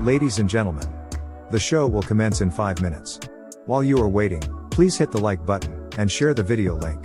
Ladies and gentlemen, the show will commence in 5 minutes. While you are waiting, please hit the like button and share the video link.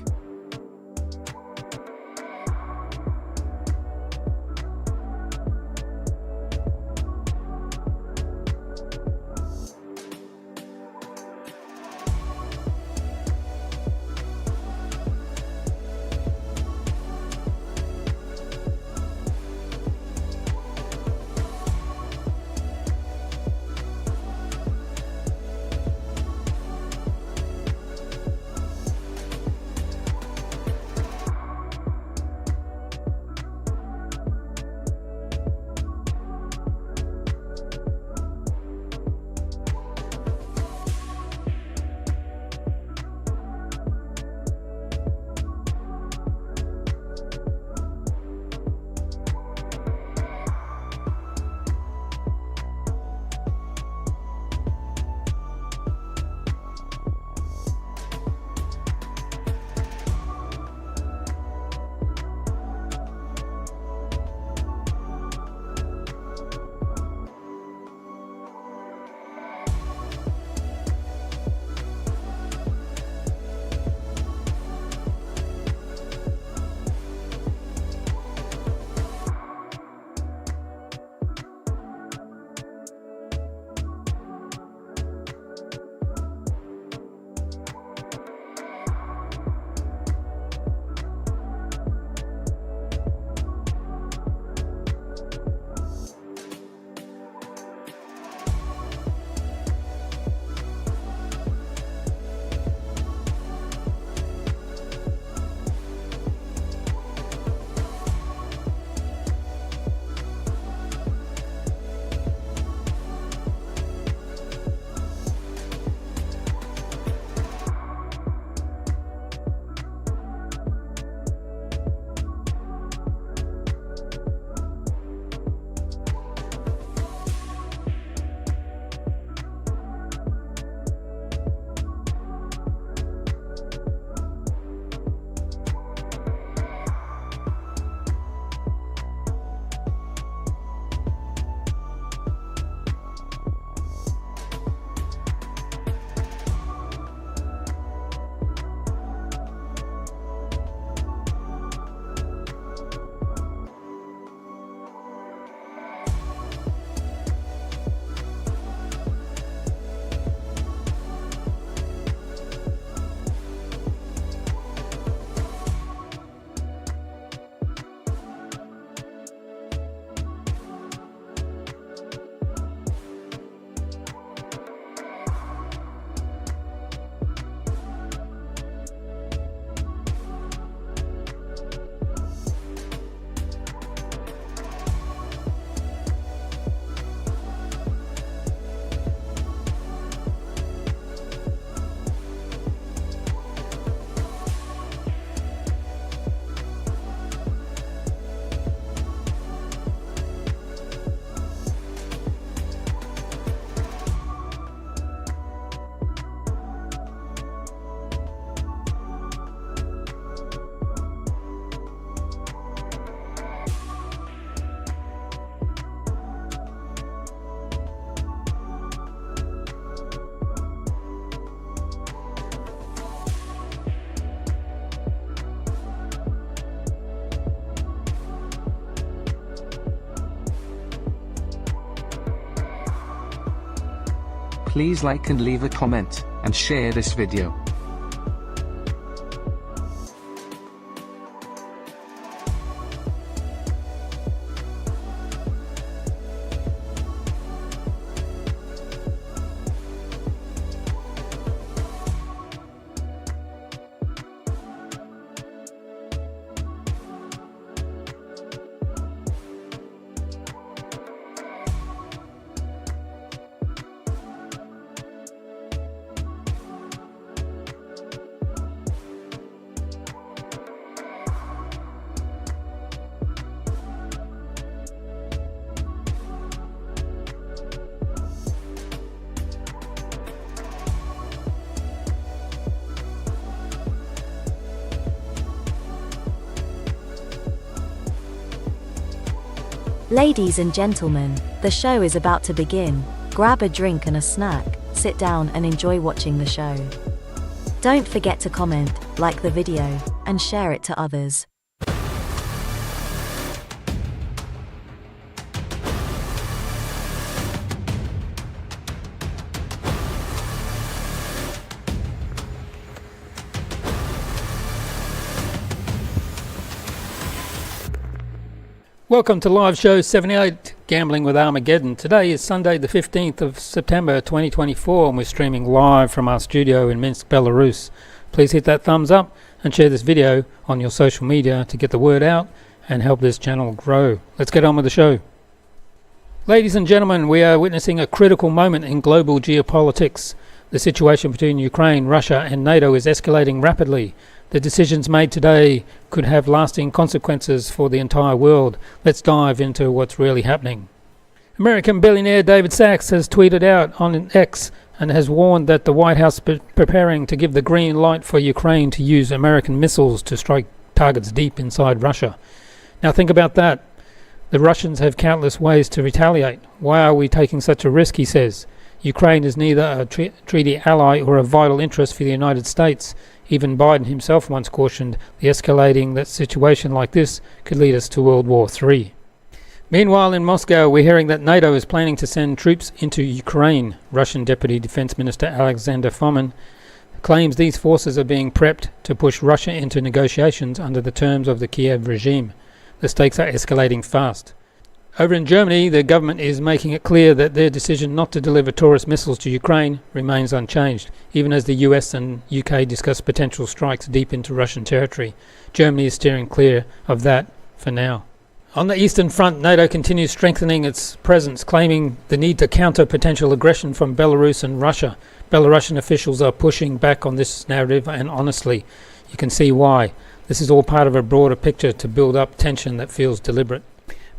Please like and leave a comment, and share this video. Ladies and gentlemen, the show is about to begin. Grab a drink and a snack, sit down and enjoy watching the show. Don't forget to comment, like the video, and share it to others. Welcome to live show 78, Gambling with Armageddon. Today is Sunday the 15th of September 2024 and we're streaming live from our studio in Minsk, Belarus. Please hit that thumbs up and share this video on your social media to get the word out and help this channel grow. Let's get on with the show. Ladies and gentlemen, we are witnessing a critical moment in global geopolitics. The situation between Ukraine, Russia and NATO is escalating rapidly. The decisions made today could have lasting consequences for the entire world. Let's dive into what's really happening. American billionaire David SACHS has tweeted out on X and has warned that the White House is preparing to give the green light for Ukraine to use American missiles to strike targets deep inside Russia. Now think about that. The Russians have countless ways to retaliate. Why are we taking such a risk, he says. Ukraine is neither a treaty ally or a vital interest for the United States. Even Biden himself once cautioned the escalating that situation like this could lead us to World War III. Meanwhile, in Moscow, we're hearing that NATO is planning to send troops into Ukraine. Russian Deputy Defense Minister Alexander Fomin claims these forces are being prepped to push Russia into negotiations under the terms of the Kiev regime. The stakes are escalating fast. Over in Germany, the government is making it clear that their decision not to deliver Taurus missiles to Ukraine remains unchanged, even as the US and UK discuss potential strikes deep into Russian territory. Germany is steering clear of that for now. On the Eastern Front, NATO continues strengthening its presence, claiming the need to counter potential aggression from Belarus and Russia. Belarusian officials are pushing back on this narrative, and honestly, you can see why. This is all part of a broader picture to build up tension that feels deliberate.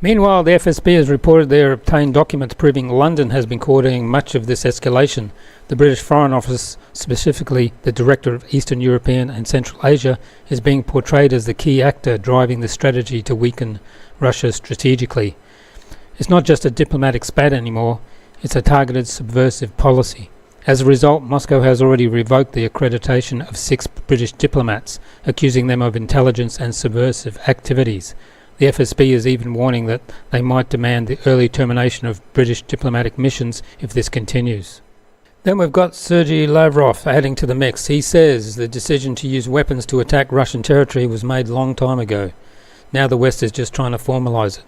Meanwhile, the FSB has reported they have obtained documents proving London has been coordinating much of this escalation. The British Foreign Office, specifically the Director of Eastern European and Central Asia, is being portrayed as the key actor driving the strategy to weaken Russia strategically. It's not just a diplomatic spat anymore, it's a targeted subversive policy. As a result, Moscow has already revoked the accreditation of 6 British diplomats, accusing them of intelligence and subversive activities. The FSB is even warning that they might demand the early termination of British diplomatic missions if this continues. Then we've got Sergei Lavrov adding to the mix. He says the decision to use weapons to attack Russian territory was made a long time ago. Now the West is just trying to formalise it.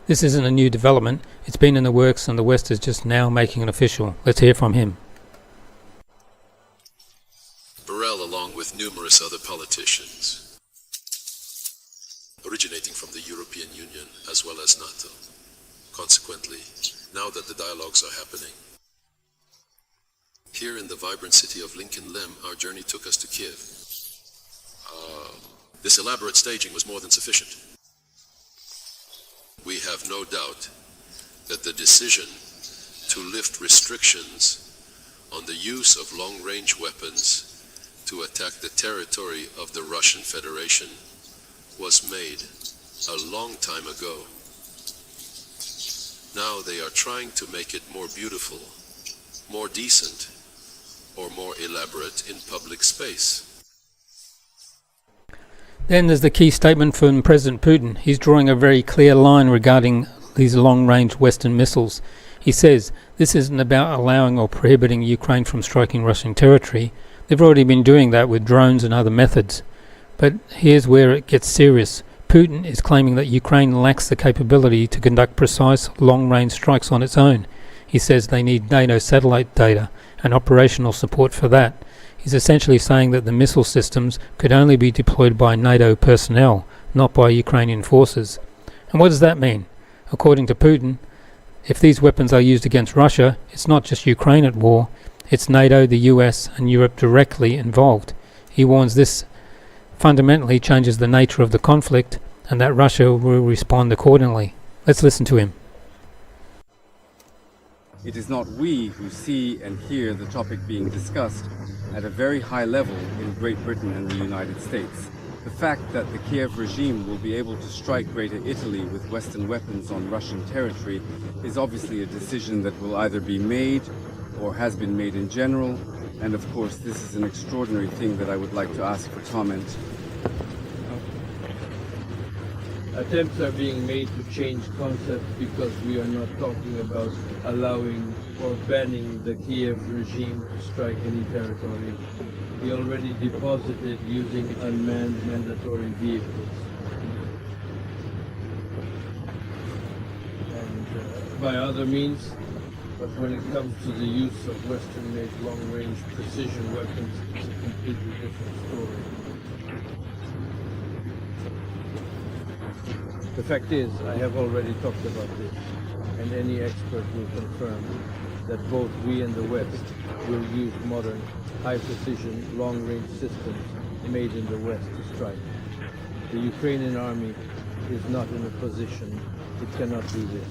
This isn't a new development. It's been in the works and the West is just now making it official. Let's hear from him. Borrell, along with numerous other politicians, originating from the European Union as well as NATO. Consequently, now that the dialogues are happening, here in the vibrant city of BLINKIN, our journey took us to Kiev. This elaborate staging was more than sufficient. We have no doubt that the decision to lift restrictions on the use of long-range weapons to attack the territory of the Russian Federation was made a long time ago. Now they are trying to make it more beautiful, more decent, or more elaborate in public space. Then there's the key statement from President Putin. He's drawing a very clear line regarding these long-range Western missiles. He says this isn't about allowing or prohibiting Ukraine from striking Russian territory. They've already been doing that with drones and other methods. But here's where it gets serious. Putin is claiming that Ukraine lacks the capability to conduct precise long-range strikes on its own. He says they need NATO satellite data and operational support for that. He's essentially saying that the missile systems could only be deployed by NATO personnel, not by Ukrainian forces. And what does that mean? According to Putin, if these weapons are used against Russia, it's not just Ukraine at war, it's NATO, the US and Europe directly involved. He warns this fundamentally changes the nature of the conflict and that Russia will respond accordingly. Let's listen to him. It is not we who see and hear the topic being discussed at a very high level in Great Britain and the United States. The fact that the Kiev regime will be able to strike Greater Italy with Western weapons on Russian territory is obviously a decision that will either be made or has been made in general, and of course this is an extraordinary thing that I would like to ask for comment. Attempts are being made to change concepts because we are not talking about allowing or banning the Kiev regime to strike any territory. We already deposited using unmanned mandatory vehicles. And by other means, but when it comes to the use of Western-made long-range precision weapons, it's a completely different story. The fact is, I have already talked about this, and any expert will confirm that both we and the West will use modern, high-precision, long-range systems made in the West to strike. The Ukrainian army is not in a position, it cannot do this.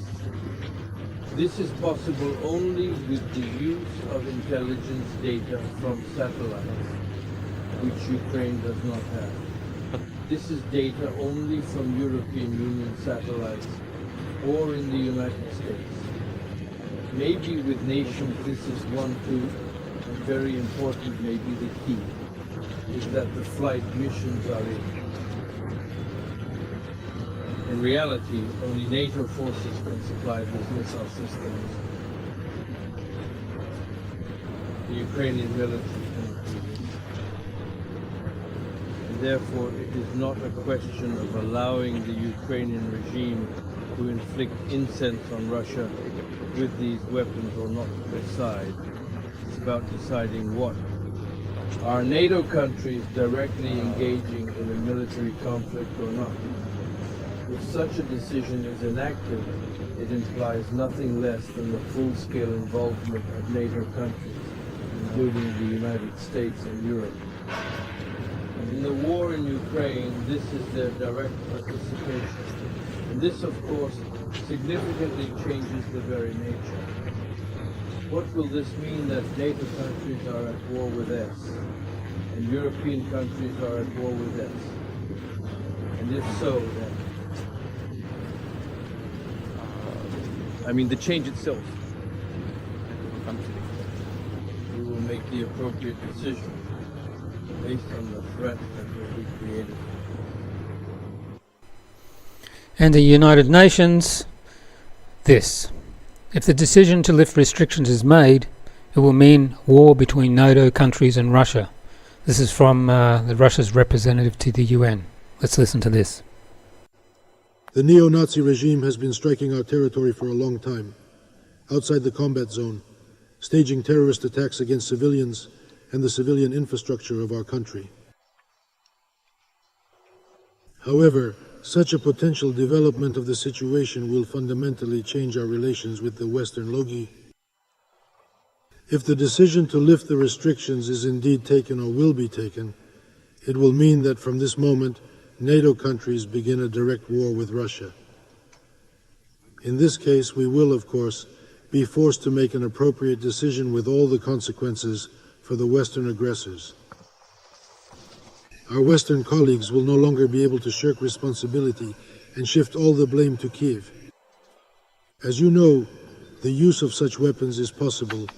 This is possible only with the use of intelligence data from satellites, which Ukraine does not have. This is data only from European Union satellites or in the United States. Maybe with nations this is one, two, and very important, maybe the key, is that the flight missions are in. In reality, only NATO forces can supply these missile systems. The Ukrainian military cannot do this. And therefore, it is not a question of allowing the Ukrainian regime to inflict incense on Russia with these weapons or not to decide. It's about deciding what. Are NATO countries directly engaging in a military conflict or not? If such a decision is enacted, it implies nothing less than the full-scale involvement of NATO countries, including the United States and Europe. And in the war in Ukraine, this is their direct participation. And this, of course, significantly changes the very nature. What will this mean that NATO countries are at war with us, and European countries are at war with us? And if so, then? I mean, the change itself. We will make the appropriate decision based on the threat that will be created. And the United Nations, this. If the decision to lift restrictions is made, it will mean war between NATO countries and Russia. This is from Russia's representative to the UN. Let's listen to this. The neo-Nazi regime has been striking our territory for a long time, outside the combat zone, staging terrorist attacks against civilians and the civilian infrastructure of our country. However, such a potential development of the situation will fundamentally change our relations with the Western Logi. If the decision to lift the restrictions is indeed taken or will be taken, it will mean that from this moment, NATO countries begin a direct war with Russia. In this case, we will, of course, be forced to make an appropriate decision with all the consequences for the Western aggressors. Our Western colleagues will no longer be able to shirk responsibility and shift all the blame to Kiev. As you know, the use of such weapons is possible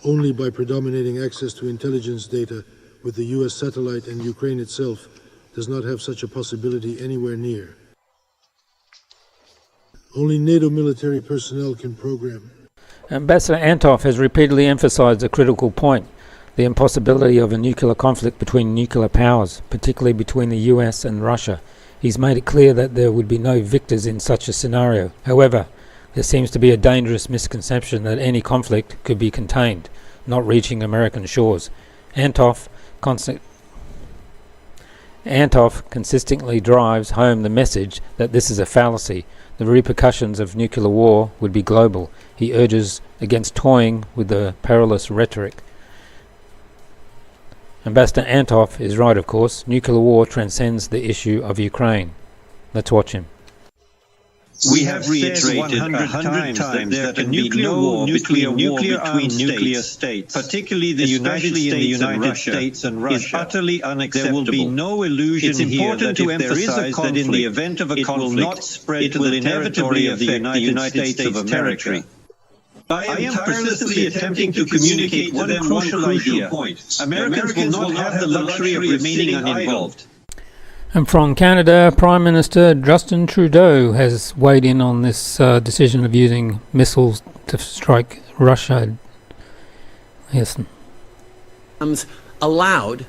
only by predominating access to intelligence data with the US satellite, and Ukraine itself does not have such a possibility anywhere near. Only NATO military personnel can program. Ambassador Antov has repeatedly emphasized a critical point, the impossibility of a nuclear conflict between nuclear powers, particularly between the US and Russia. He's made it clear that there would be no victors in such a scenario. However, there seems to be a dangerous misconception that any conflict could be contained, not reaching American shores. Antov consistently drives home the message that this is a fallacy. The repercussions of nuclear war would be global. He urges against toying with the perilous rhetoric. Ambassador Antov is right, of course. Nuclear war transcends the issue of Ukraine. Let's watch him. We have reiterated 100 times that there can be no nuclear war between nuclear states, particularly the United States and Russia, is utterly unacceptable. There will be no illusion here that if there is a conflict, in the event of a conflict, it will not spread to the territory of the United States of America. I am tirelessly attempting to communicate one crucial point. Americans will not have the luxury of remaining uninvolved. And from Canada, Prime Minister Justin Trudeau has weighed in on this decision of using missiles to strike Russia. Yes. Allowed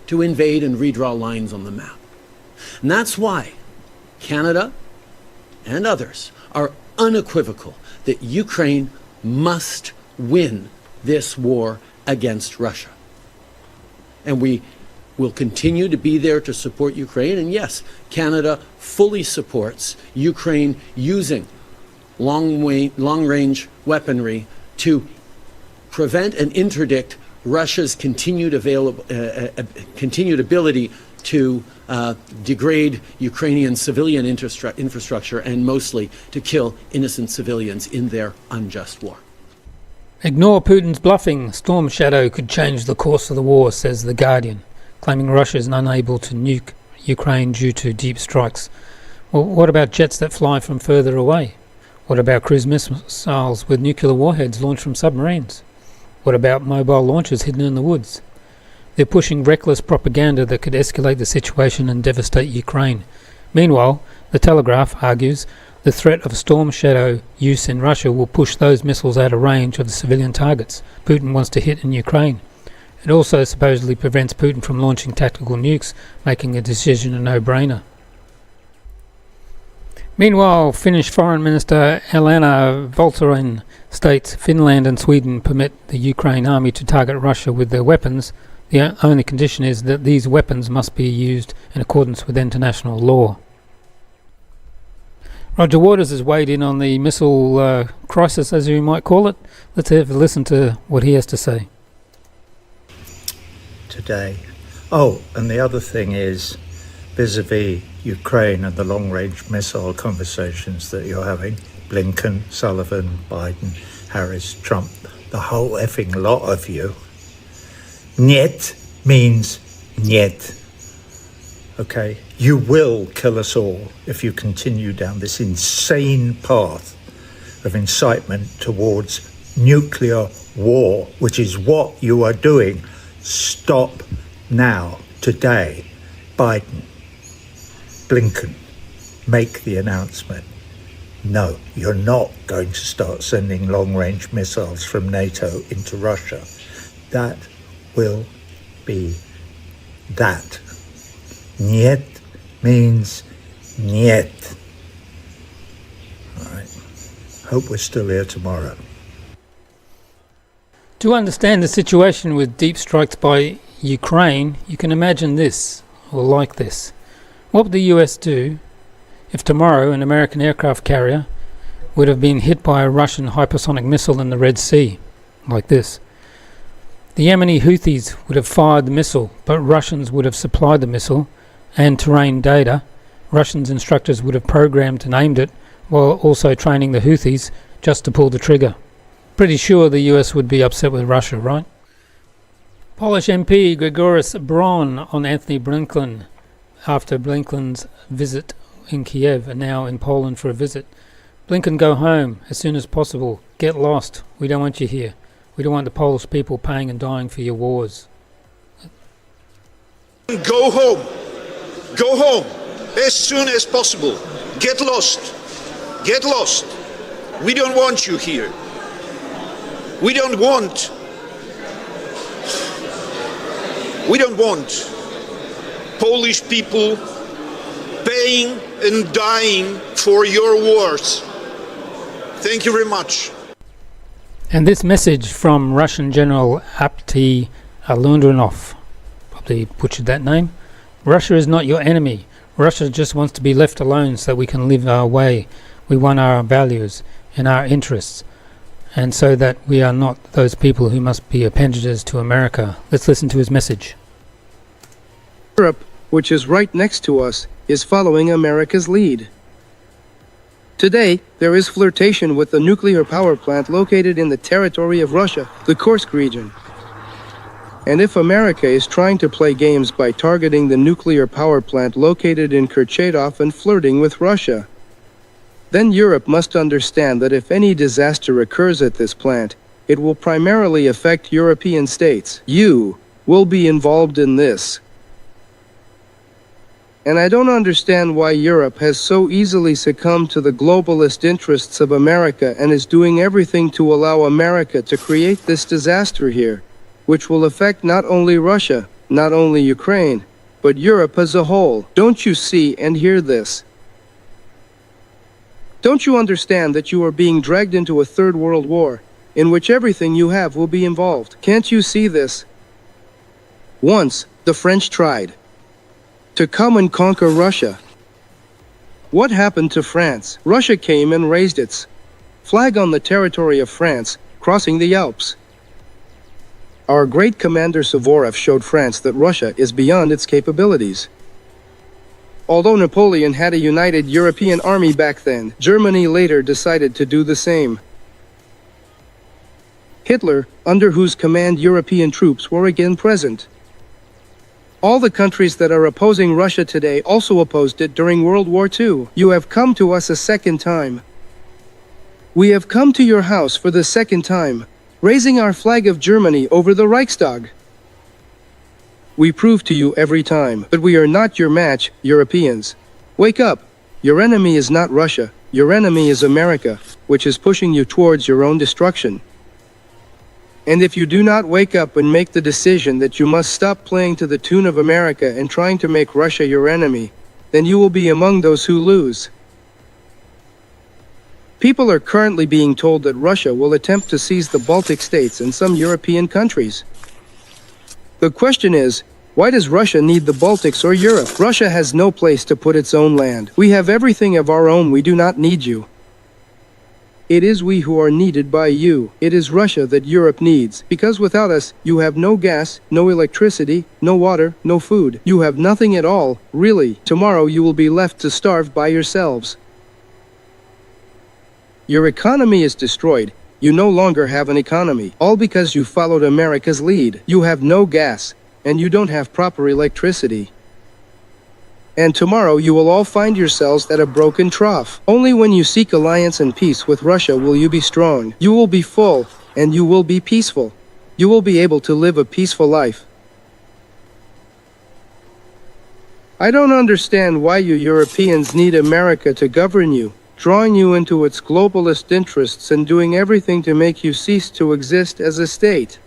to invade and redraw lines on the map. And that's why Canada and others are unequivocal that Ukraine must win this war against Russia. And we will continue to be there to support Ukraine. And yes, Canada fully supports Ukraine using long-range weaponry to prevent and interdict Russia's continued ability to degrade Ukrainian civilian infrastructure and mostly to kill innocent civilians in their unjust war. Ignore Putin's bluffing. Storm Shadow could change the course of the war, says The Guardian, claiming Russia is unable to nuke Ukraine due to deep strikes. Well, what about jets that fly from further away? What about cruise missiles with nuclear warheads launched from submarines? What about mobile launchers hidden in the woods? They're pushing reckless propaganda that could escalate the situation and devastate Ukraine. Meanwhile, The Telegraph argues the threat of Storm Shadow use in Russia will push those missiles out of range of the civilian targets Putin wants to hit in Ukraine. It also supposedly prevents Putin from launching tactical nukes, making a decision a no-brainer. Meanwhile, Finnish Foreign Minister Elena Valtonen states Finland and Sweden permit the Ukraine army to target Russia with their weapons. The only condition is that these weapons must be used in accordance with international law. Roger Waters has weighed in on the missile crisis, as you might call it. Let's have a listen to what he has to say. Today. Oh, and the other thing is, vis-a-vis Ukraine and the long-range missile conversations that you're having, Blinken, Sullivan, Biden, Harris, Trump, the whole effing lot of you, niet means niet. Okay? You will kill us all if you continue down this insane path of incitement towards nuclear war, which is what you are doing. Stop now, today. Biden, Blinken, make the announcement. No, you're not going to start sending long-range missiles from NATO into Russia. That will be that. Niet means niet. All right. Hope we're still here tomorrow. To understand the situation with deep strikes by Ukraine, you can imagine this, or like this. What would the US do if tomorrow an American aircraft carrier would have been hit by a Russian hypersonic missile in the Red Sea, like this? The Yemeni Houthis would have fired the missile, but Russians would have supplied the missile and terrain data. Russians' instructors would have programmed and aimed it, while also training the Houthis just to pull the trigger. Pretty sure the US would be upset with Russia, right? Polish MP Grzegorz Braun on Anthony Blinken after Blinken's visit in Kiev and now in Poland for a visit. Blinken, go home as soon as possible. Get lost. We don't want you here. We don't want the Polish people paying and dying for your wars. Go home. Go home as soon as possible. Get lost. Get lost. We don't want you here. We don't want Polish people paying and dying for your wars. Thank you very much. And this message from Russian General APTI ALONDRINOV, probably butchered that name. Russia is not your enemy. Russia just wants to be left alone so we can live our way. We want our values and our interests, and so that we are not those people who must be appendages to America. Let's listen to his message. Europe, which is right next to us, is following America's lead. Today, there is flirtation with the nuclear power plant located in the territory of Russia, the Kursk region. And if America is trying to play games by targeting the nuclear power plant located in Kurchatov and flirting with Russia, then Europe must understand that if any disaster occurs at this plant, it will primarily affect European states. You will be involved in this. And I don't understand why Europe has so easily succumbed to the globalist interests of America and is doing everything to allow America to create this disaster here, which will affect not only Russia, not only Ukraine, but Europe as a whole. Don't you see and hear this? Don't you understand that you are being dragged into a third world war, in which everything you have will be involved? Can't you see this? Once, the French tried to come and conquer Russia. What happened to France? Russia came and raised its flag on the territory of France, crossing the Alps. Our great commander Suvorov showed France that Russia is beyond its capabilities. Although Napoleon had a united European army back then, Germany later decided to do the same. Hitler, under whose command European troops were again present. All the countries that are opposing Russia today also opposed it during World War II. You have come to us a second time. We have come to your house for the second time, raising our flag of Germany over the Reichstag. We prove to you every time, but we are not your match, Europeans. Wake up. Your enemy is not Russia. Your enemy is America, which is pushing you towards your own destruction. And if you do not wake up and make the decision that you must stop playing to the tune of America and trying to make Russia your enemy, then you will be among those who lose. People are currently being told that Russia will attempt to seize the Baltic states and some European countries. The question is, why does Russia need the Baltics or Europe? Russia has no place to put its own land. We have everything of our own. We do not need you. It is we who are needed by you. It is Russia that Europe needs, because without us, you have no gas, no electricity, no water, no food. You have nothing at all, really. Tomorrow you will be left to starve by yourselves. Your economy is destroyed. You no longer have an economy, all because you followed America's lead. You have no gas, and you don't have proper electricity. And tomorrow you will all find yourselves at a broken trough. Only when you seek alliance and peace with Russia will you be strong. You will be full, and you will be peaceful. You will be able to live a peaceful life. I don't understand why you Europeans need America to govern you, drawing you into its globalist interests and doing everything to make you cease to exist as a state.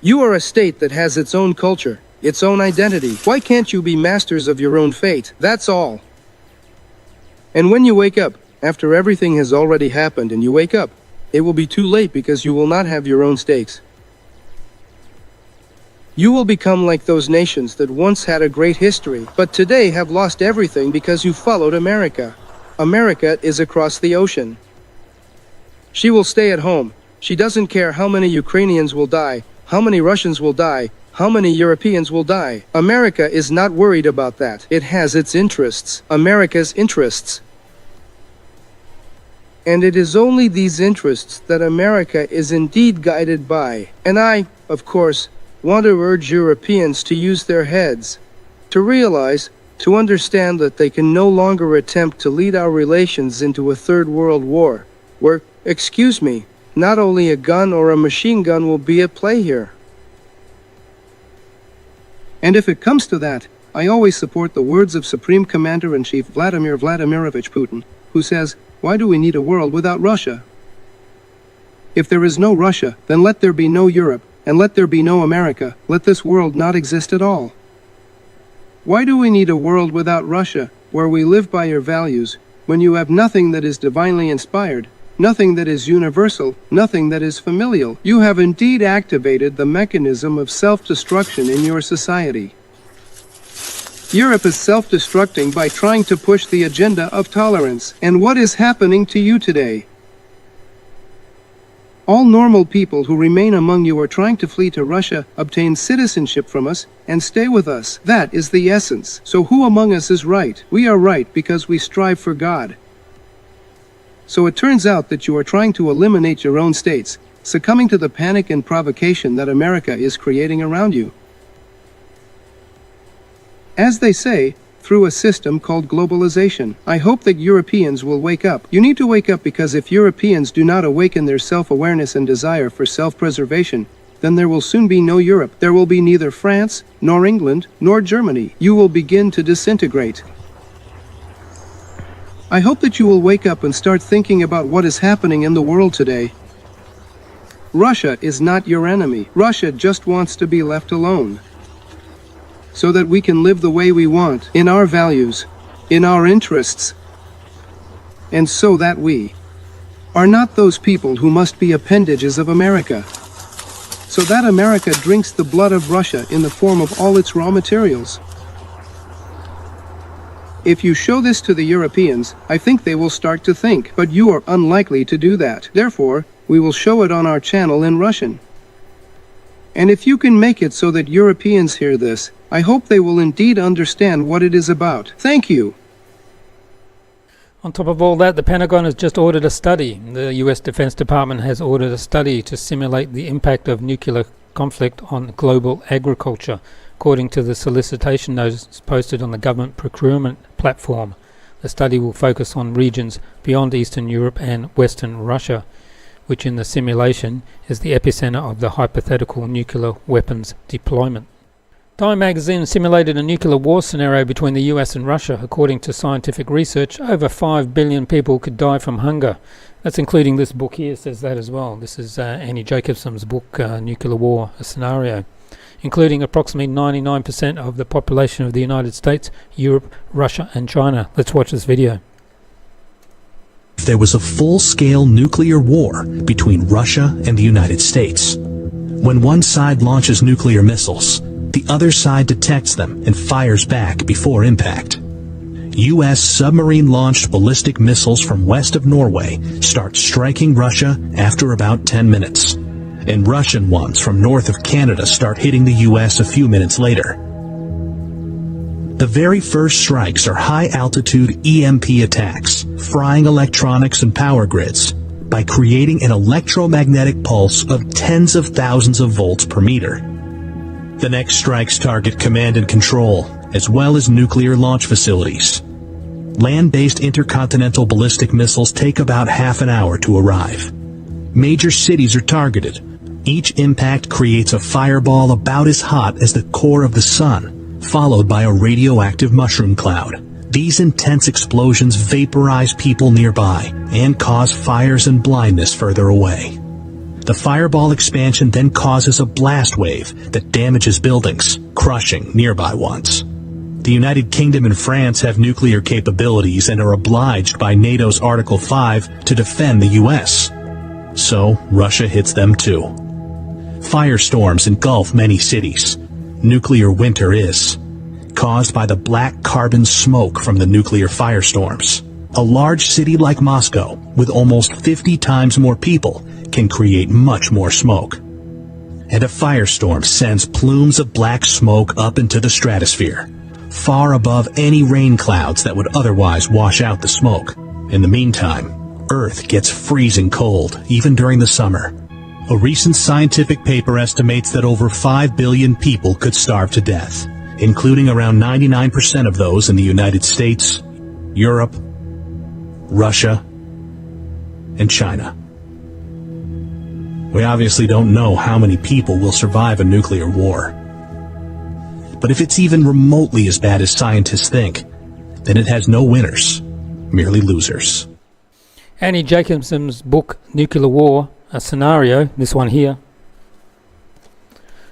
You are a state that has its own culture, its own identity. Why can't you be masters of your own fate? That's all. And when you wake up, after everything has already happened and you wake up, it will be too late because you will not have your own stakes. You will become like those nations that once had a great history, but today have lost everything because you followed America. America is across the ocean. She will stay at home. She doesn't care how many Ukrainians will die, how many Russians will die, how many Europeans will die. America is not worried about that. It has its interests, America's interests. And it is only these interests that America is indeed guided by. And I, of course, want to urge Europeans to use their heads, to realize, to understand that they can no longer attempt to lead our relations into a third world war, where, excuse me, not only a gun or a machine gun will be at play here. And if it comes to that, I always support the words of Supreme Commander-in-Chief Vladimir Vladimirovich Putin, who says, "Why do we need a world without Russia? If there is no Russia, then let there be no Europe, and let there be no America. Let this world not exist at all. Why do we need a world without Russia, where we live by your values, when you have nothing that is divinely inspired, nothing that is universal, nothing that is familial? You have indeed activated the mechanism of self-destruction in your society. Europe is self-destructing by trying to push the agenda of tolerance. And what is happening to you today? All normal people who remain among you are trying to flee to Russia, obtain citizenship from us, and stay with us. That is the essence. So who among us is right? We are right because we strive for God. So it turns out that you are trying to eliminate your own states, succumbing to the panic and provocation that America is creating around you. As they say, through a system called globalization. I hope that Europeans will wake up. You need to wake up because if Europeans do not awaken their self-awareness and desire for self-preservation, then there will soon be no Europe. There will be neither France, nor England, nor Germany. You will begin to disintegrate. I hope that you will wake up and start thinking about what is happening in the world today. Russia is not your enemy. Russia just wants to be left alone, so that we can live the way we want, in our values, in our interests, and so that we are not those people who must be appendages of America, so that America drinks the blood of Russia in the form of all its raw materials. If you show this to the Europeans, I think they will start to think, but you are unlikely to do that. Therefore, we will show it on our channel in Russian. And if you can make it so that Europeans hear this, I hope they will indeed understand what it is about. Thank you. On top of all that, the Pentagon has just ordered a study. The US Defense Department has ordered a study to simulate the impact of nuclear conflict on global agriculture, according to the solicitation notice posted on the government procurement platform. The study will focus on regions beyond Eastern Europe and Western Russia, which in the simulation is the epicenter of the hypothetical nuclear weapons deployment. Time magazine simulated a nuclear war scenario between the US and Russia. According to scientific research, over 5 billion people could die from hunger. That's including this book here, says that as well. This is Annie Jacobson's book, Nuclear War, a Scenario, including approximately 99% of the population of the United States, Europe, Russia and China. Let's watch this video. If there was a full-scale nuclear war between Russia and the United States, when one side launches nuclear missiles, the other side detects them and fires back before impact. U.S. submarine-launched ballistic missiles from west of Norway start striking Russia after about 10 minutes, and Russian ones from north of Canada start hitting the U.S. a few minutes later. The very first strikes are high-altitude EMP attacks, frying electronics and power grids by creating an electromagnetic pulse of tens of thousands of volts per meter. The next strikes target command and control, as well as nuclear launch facilities. Land-based intercontinental ballistic missiles take about half an hour to arrive. Major cities are targeted. Each impact creates a fireball about as hot as the core of the sun, followed by a radioactive mushroom cloud. These intense explosions vaporize people nearby and cause fires and blindness further away. The fireball expansion then causes a blast wave that damages buildings, crushing nearby ones. The United Kingdom and France have nuclear capabilities and are obliged by NATO's Article 5 to defend the US. So, Russia hits them too. Firestorms engulf many cities. Nuclear winter is caused by the black carbon smoke from the nuclear firestorms. A large city like Moscow, with almost 50 times more people, can create much more smoke. And a firestorm sends plumes of black smoke up into the stratosphere, far above any rain clouds that would otherwise wash out the smoke. In the meantime, Earth gets freezing cold, even during the summer. A recent scientific paper estimates that over 5 billion people could starve to death, including around 99% of those in the United States, Europe, Russia, and China. We obviously don't know how many people will survive a nuclear war. But if it's even remotely as bad as scientists think, then it has no winners, merely losers. Annie Jacobson's book, Nuclear War, a Scenario, this one here,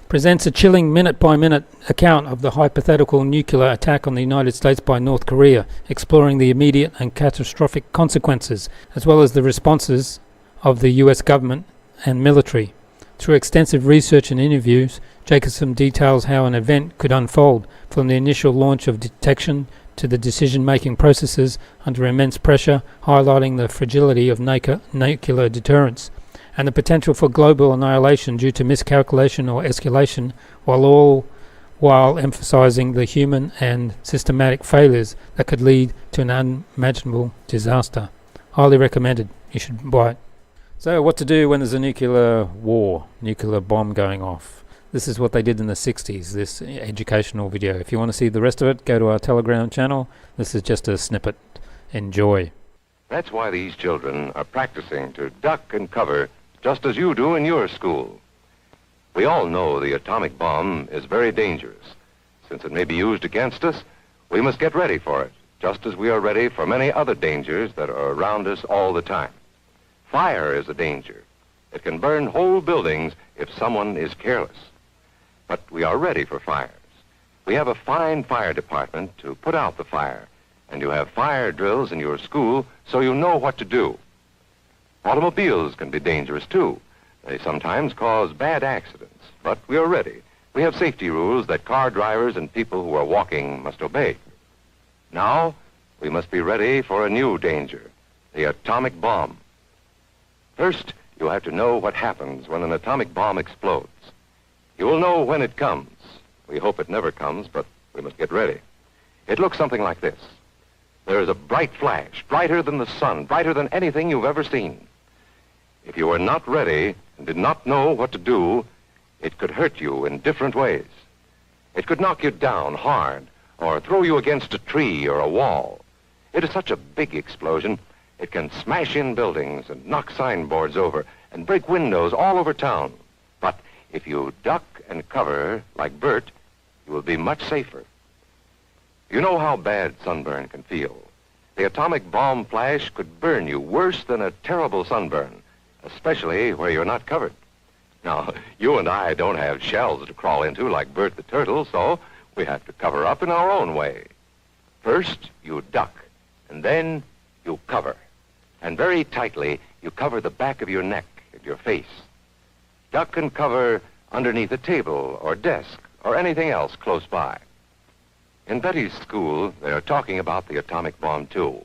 presents a chilling minute-by-minute account of the hypothetical nuclear attack on the United States by North Korea, exploring the immediate and catastrophic consequences, as well as the responses of the US government and military. Through extensive research and interviews, Jacobson details how an event could unfold, from the initial launch of detection to the decision-making processes under immense pressure, highlighting the fragility of nuclear deterrence. and the potential for global annihilation due to miscalculation or escalation, while emphasizing the human and systematic failures that could lead to an unimaginable disaster. Highly recommended. You should buy it. So, what to do when there's a nuclear war, nuclear bomb going off? This is what they did in the 60s, this educational video. If you want to see the rest of it, go to our Telegram channel. This is just a snippet. Enjoy. That's why these children are practicing to duck and cover just as you do in your school. We all know the atomic bomb is very dangerous. Since it may be used against us, we must get ready for it, just as we are ready for many other dangers that are around us all the time. Fire is a danger. It can burn whole buildings if someone is careless. But we are ready for fires. We have a fine fire department to put out the fire, and you have fire drills in your school so you know what to do. Automobiles can be dangerous too. They sometimes cause bad accidents, but we are ready. We have safety rules that car drivers and people who are walking must obey. Now, we must be ready for a new danger, the atomic bomb. First, you have to know what happens when an atomic bomb explodes. You will know when it comes. We hope it never comes, but we must get ready. It looks something like this. There is a bright flash, brighter than the sun, brighter than anything you've ever seen. If you are not ready and did not know what to do, it could hurt you in different ways. It could knock you down hard or throw you against a tree or a wall. It is such a big explosion, it can smash in buildings and knock signboards over and break windows all over town. But if you duck and cover like Bert, you will be much safer. You know how bad sunburn can feel. The atomic bomb flash could burn you worse than a terrible sunburn, especially where you're not covered. Now, you and I don't have shells to crawl into like Bert the Turtle, so we have to cover up in our own way. First, you duck, and then you cover. And very tightly, you cover the back of your neck and your face. Duck and cover underneath a table or desk or anything else close by. In Betty's school, they are talking about the atomic bomb, too.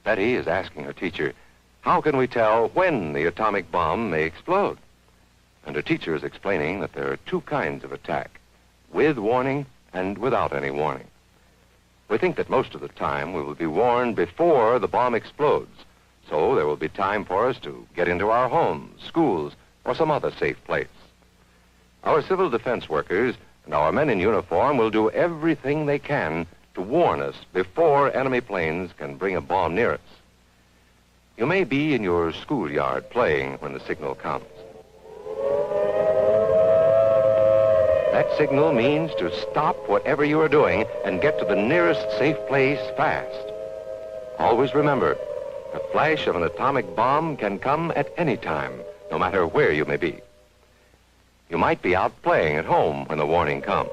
Betty is asking her teacher, how can we tell when the atomic bomb may explode? And her teacher is explaining that there are two kinds of attack, with warning and without any warning. We think that most of the time we will be warned before the bomb explodes, so there will be time for us to get into our homes, schools, or some other safe place. Our civil defense workers and our men in uniform will do everything they can to warn us before enemy planes can bring a bomb near us. You may be in your schoolyard playing when the signal comes. That signal means to stop whatever you are doing and get to the nearest safe place fast. Always remember, the flash of an atomic bomb can come at any time, no matter where you may be. You might be out playing at home when the warning comes.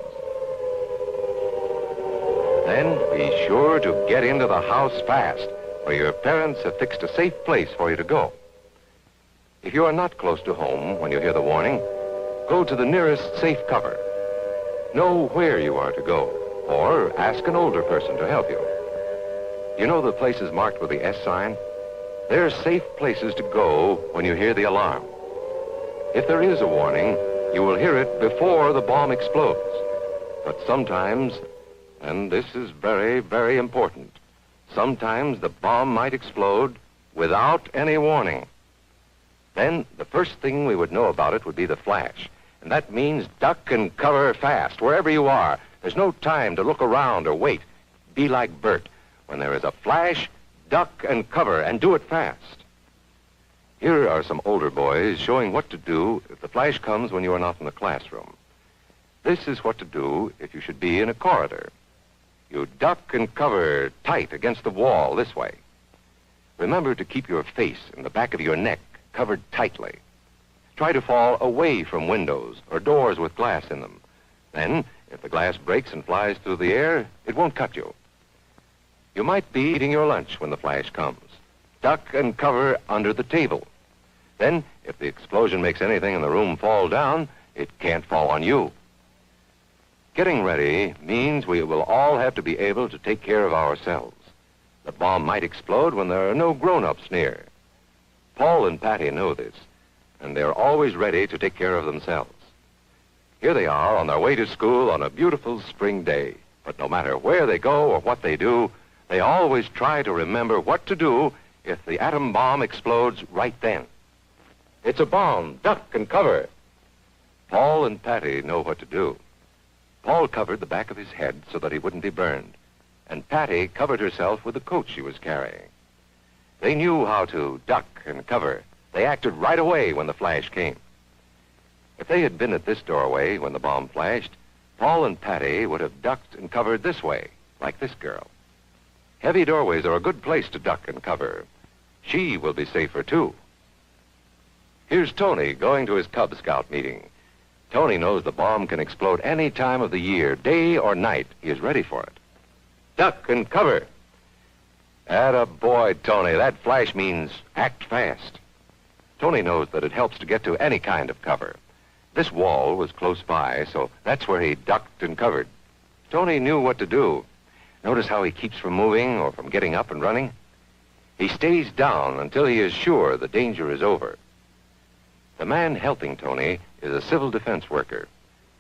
Then be sure to get into the house fast, where your parents have fixed a safe place for you to go. If you are not close to home when you hear the warning, go to the nearest safe cover. Know where you are to go, or ask an older person to help you. You know the places marked with the S sign? They're safe places to go when you hear the alarm. If there is a warning, you will hear it before the bomb explodes. But sometimes, and this is very, very important, sometimes the bomb might explode without any warning. Then the first thing we would know about it would be the flash. And that means duck and cover fast, wherever you are. There's no time to look around or wait. Be like Bert. When there is a flash, duck and cover, and do it fast. Here are some older boys showing what to do if the flash comes when you are not in the classroom. This is what to do if you should be in a corridor. You duck and cover tight against the wall this way. Remember to keep your face and the back of your neck covered tightly. Try to fall away from windows or doors with glass in them. Then, if the glass breaks and flies through the air, it won't cut you. You might be eating your lunch when the flash comes. Duck and cover under the table. Then, if the explosion makes anything in the room fall down, it can't fall on you. Getting ready means we will all have to be able to take care of ourselves. The bomb might explode when there are no grown-ups near. Paul and Patty know this. and they're always ready to take care of themselves. Here they are on their way to school on a beautiful spring day. But no matter where they go or what they do, they always try to remember what to do if the atom bomb explodes right then. It's a bomb. Duck and cover. Paul and Patty know what to do. Paul covered the back of his head so that he wouldn't be burned, and Patty covered herself with the coat she was carrying. They knew how to duck and cover. They acted right away when the flash came. If they had been at this doorway when the bomb flashed, Paul and Patty would have ducked and covered this way, like this girl. Heavy doorways are a good place to duck and cover. She will be safer, too. Here's Tony going to his Cub Scout meeting. Tony knows the bomb can explode any time of the year, day or night. He is ready for it. Duck and cover. Attaboy, Tony. That flash means act fast. Tony knows that it helps to get to any kind of cover. This wall was close by, so that's where he ducked and covered. Tony knew what to do. Notice how he keeps from moving or from getting up and running? He stays down until he is sure the danger is over. The man helping Tony is a civil defense worker.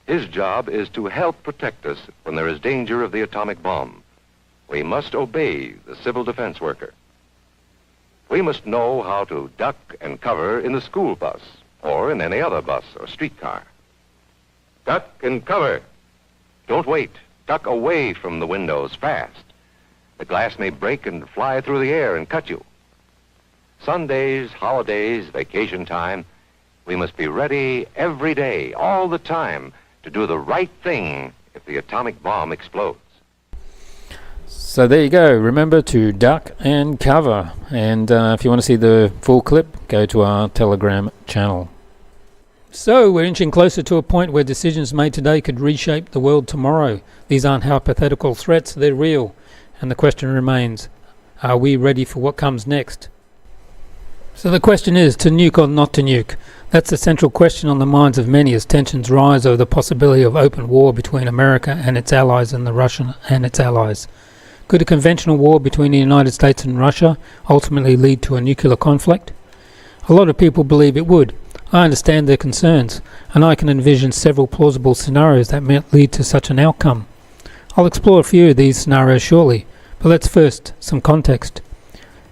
His job is to help protect us when there is danger of the atomic bomb. We must obey the civil defense worker. We must know how to duck and cover in the school bus or in any other bus or streetcar. Duck and cover. Don't wait. Duck away from the windows fast. The glass may break and fly through the air and cut you. Sundays, holidays, vacation time, we must be ready every day, all the time, to do the right thing if the atomic bomb explodes. So there you go. Remember to duck and cover. And if you want to see the full clip, go to our Telegram channel. So we're inching closer to a point where decisions made today could reshape the world tomorrow. These aren't hypothetical threats, they're real. And the question remains, are we ready for what comes next? So the question is, to nuke or not to nuke? That's the central question on the minds of many as tensions rise over the possibility of open war between America and its allies and the Russia and its allies. Could a conventional war between the United States and Russia ultimately lead to a nuclear conflict? A lot of people believe it would. I understand their concerns, and I can envision several plausible scenarios that might lead to such an outcome. I'll explore a few of these scenarios shortly, but let's first some context.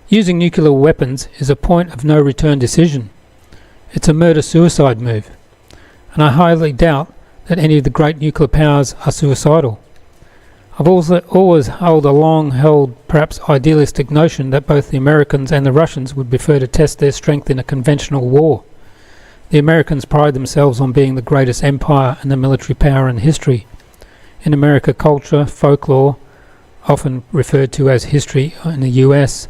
Using nuclear weapons is a point of no return decision. It's a murder-suicide move, and I highly doubt that any of the great nuclear powers are suicidal. I've also always held a long-held, perhaps idealistic notion that both the Americans and the Russians would prefer to test their strength in a conventional war. The Americans pride themselves on being the greatest empire and the military power in history. In American culture, folklore, often referred to as history in the US,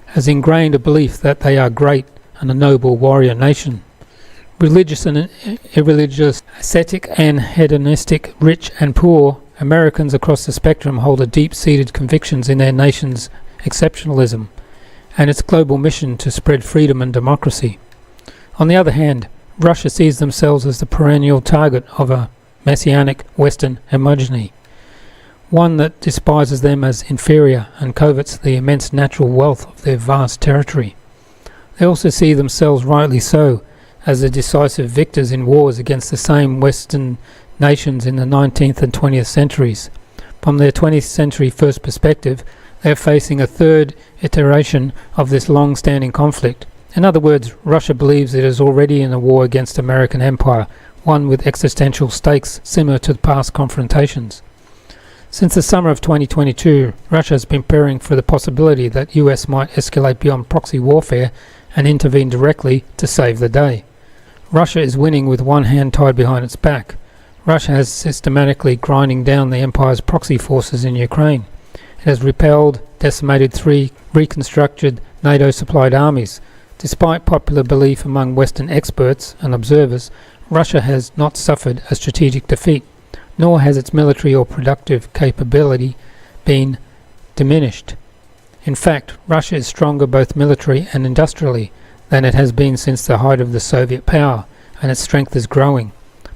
has ingrained a belief that they are great and a noble warrior nation. Religious and irreligious, ascetic and hedonistic, rich and poor, Americans across the spectrum hold a deep-seated convictions in their nation's exceptionalism and its global mission to spread freedom and democracy. On the other hand, Russia sees themselves as the perennial target of a messianic Western hegemony, one that despises them as inferior and covets the immense natural wealth of their vast territory. They also see themselves, rightly so, as the decisive victors in wars against the same Western nations in the 19th and 20th centuries. From their 20th century first perspective, they are facing a third iteration of this long-standing conflict. In other words, Russia believes it is already in a war against American empire, one with existential stakes similar to the past confrontations. Since the summer of 2022, Russia has been preparing for the possibility that US might escalate beyond proxy warfare and intervene directly to save the day. Russia is winning with one hand tied behind its back. Russia has systematically grinding down the empire's proxy forces in Ukraine. It has repelled, decimated 3 reconstructed NATO-supplied armies. Despite popular belief among Western experts and observers, Russia has not suffered a strategic defeat, nor has its military or productive capability been diminished. In fact, Russia is stronger both military and industrially than it has been since the height of the Soviet power, and its strength is growing.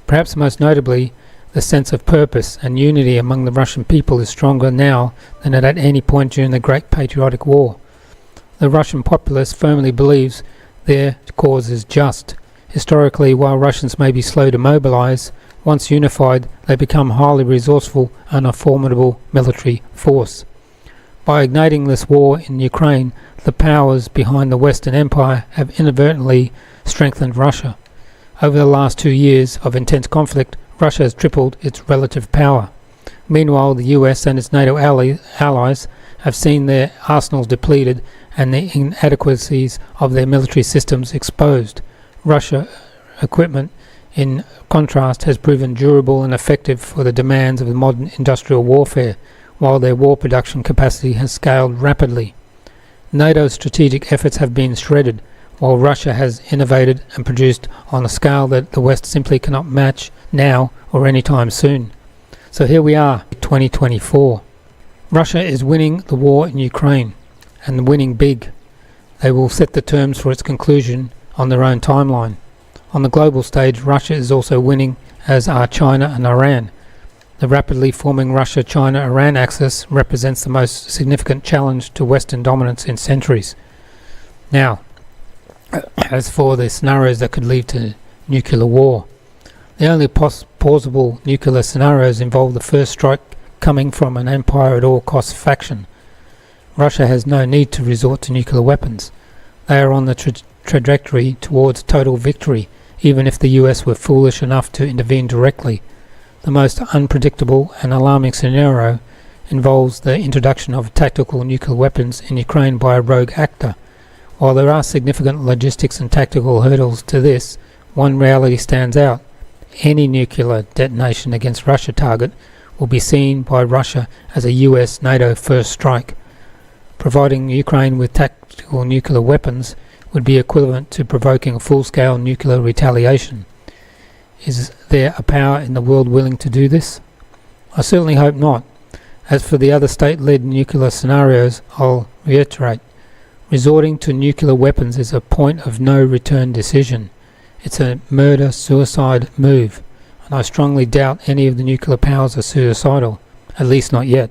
Perhaps most notably, the sense of purpose and unity among the Russian people is stronger now than at any point during the Great Patriotic War. The Russian populace firmly believes their cause is just. Historically, while Russians may be slow to mobilize, once unified, they become highly resourceful and a formidable military force. By igniting this war in Ukraine, the powers behind the Western Empire have inadvertently strengthened Russia. Over the last 2 years of intense conflict, Russia has tripled its relative power. Meanwhile, the US and its NATO allies have seen their arsenals depleted and the inadequacies of their military systems exposed. Russia equipment, in contrast, has proven durable and effective for the demands of modern industrial warfare, while their war production capacity has scaled rapidly. NATO's strategic efforts have been shredded, while Russia has innovated and produced on a scale that the West simply cannot match now or anytime soon. So here we are, 2024. Russia is winning the war in Ukraine, and winning big. They will set the terms for its conclusion on their own timeline. On the global stage, Russia is also winning, as are China and Iran. The rapidly forming Russia-China-Iran axis represents the most significant challenge to Western dominance in centuries. Now, as for the scenarios that could lead to nuclear war, the only plausible nuclear scenarios involve the first strike coming from an empire-at-all-costs faction. Russia has no need to resort to nuclear weapons. They are on the trajectory towards total victory, even if the US were foolish enough to intervene directly. The most unpredictable and alarming scenario involves the introduction of tactical nuclear weapons in Ukraine by a rogue actor. While there are significant logistics and tactical hurdles to this, one reality stands out. Any nuclear detonation against Russia target will be seen by Russia as a US-NATO first strike. Providing Ukraine with tactical nuclear weapons would be equivalent to provoking a full-scale nuclear retaliation. Is there a power in the world willing to do this? I certainly hope not. As for the other state-led nuclear scenarios, I'll reiterate. Resorting to nuclear weapons is a point-of-no-return decision. It's a murder-suicide move, and I strongly doubt any of the nuclear powers are suicidal, at least not yet.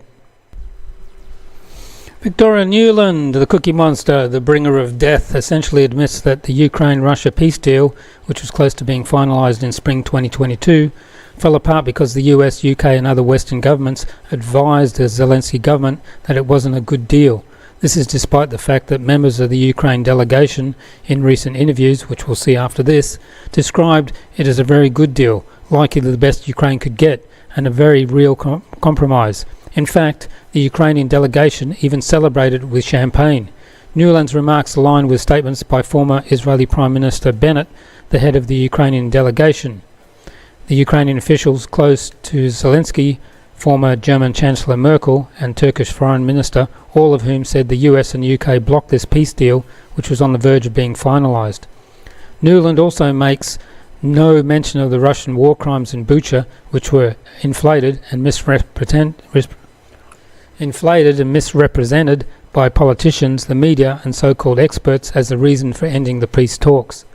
Victoria Nuland, the cookie monster, the bringer of death, essentially admits that the Ukraine-Russia peace deal, which was close to being finalised in spring 2022, fell apart because the US, UK and other Western governments advised the Zelensky government that it wasn't a good deal. This is despite the fact that members of the Ukraine delegation, in recent interviews, which we'll see after this, described it as a very good deal, likely the best Ukraine could get, and a very real compromise. In fact, the Ukrainian delegation even celebrated with champagne. Nuland's remarks align with statements by former Israeli Prime Minister Bennett, the head of the Ukrainian delegation. The Ukrainian officials close to Zelensky, former German Chancellor Merkel and Turkish Foreign Minister, all of whom said the US and UK blocked this peace deal, which was on the verge of being finalised. Nuland also makes no mention of the Russian war crimes in Bucha, which were inflated and misrepresented by politicians, the media and so-called experts as the reason for ending the peace talks.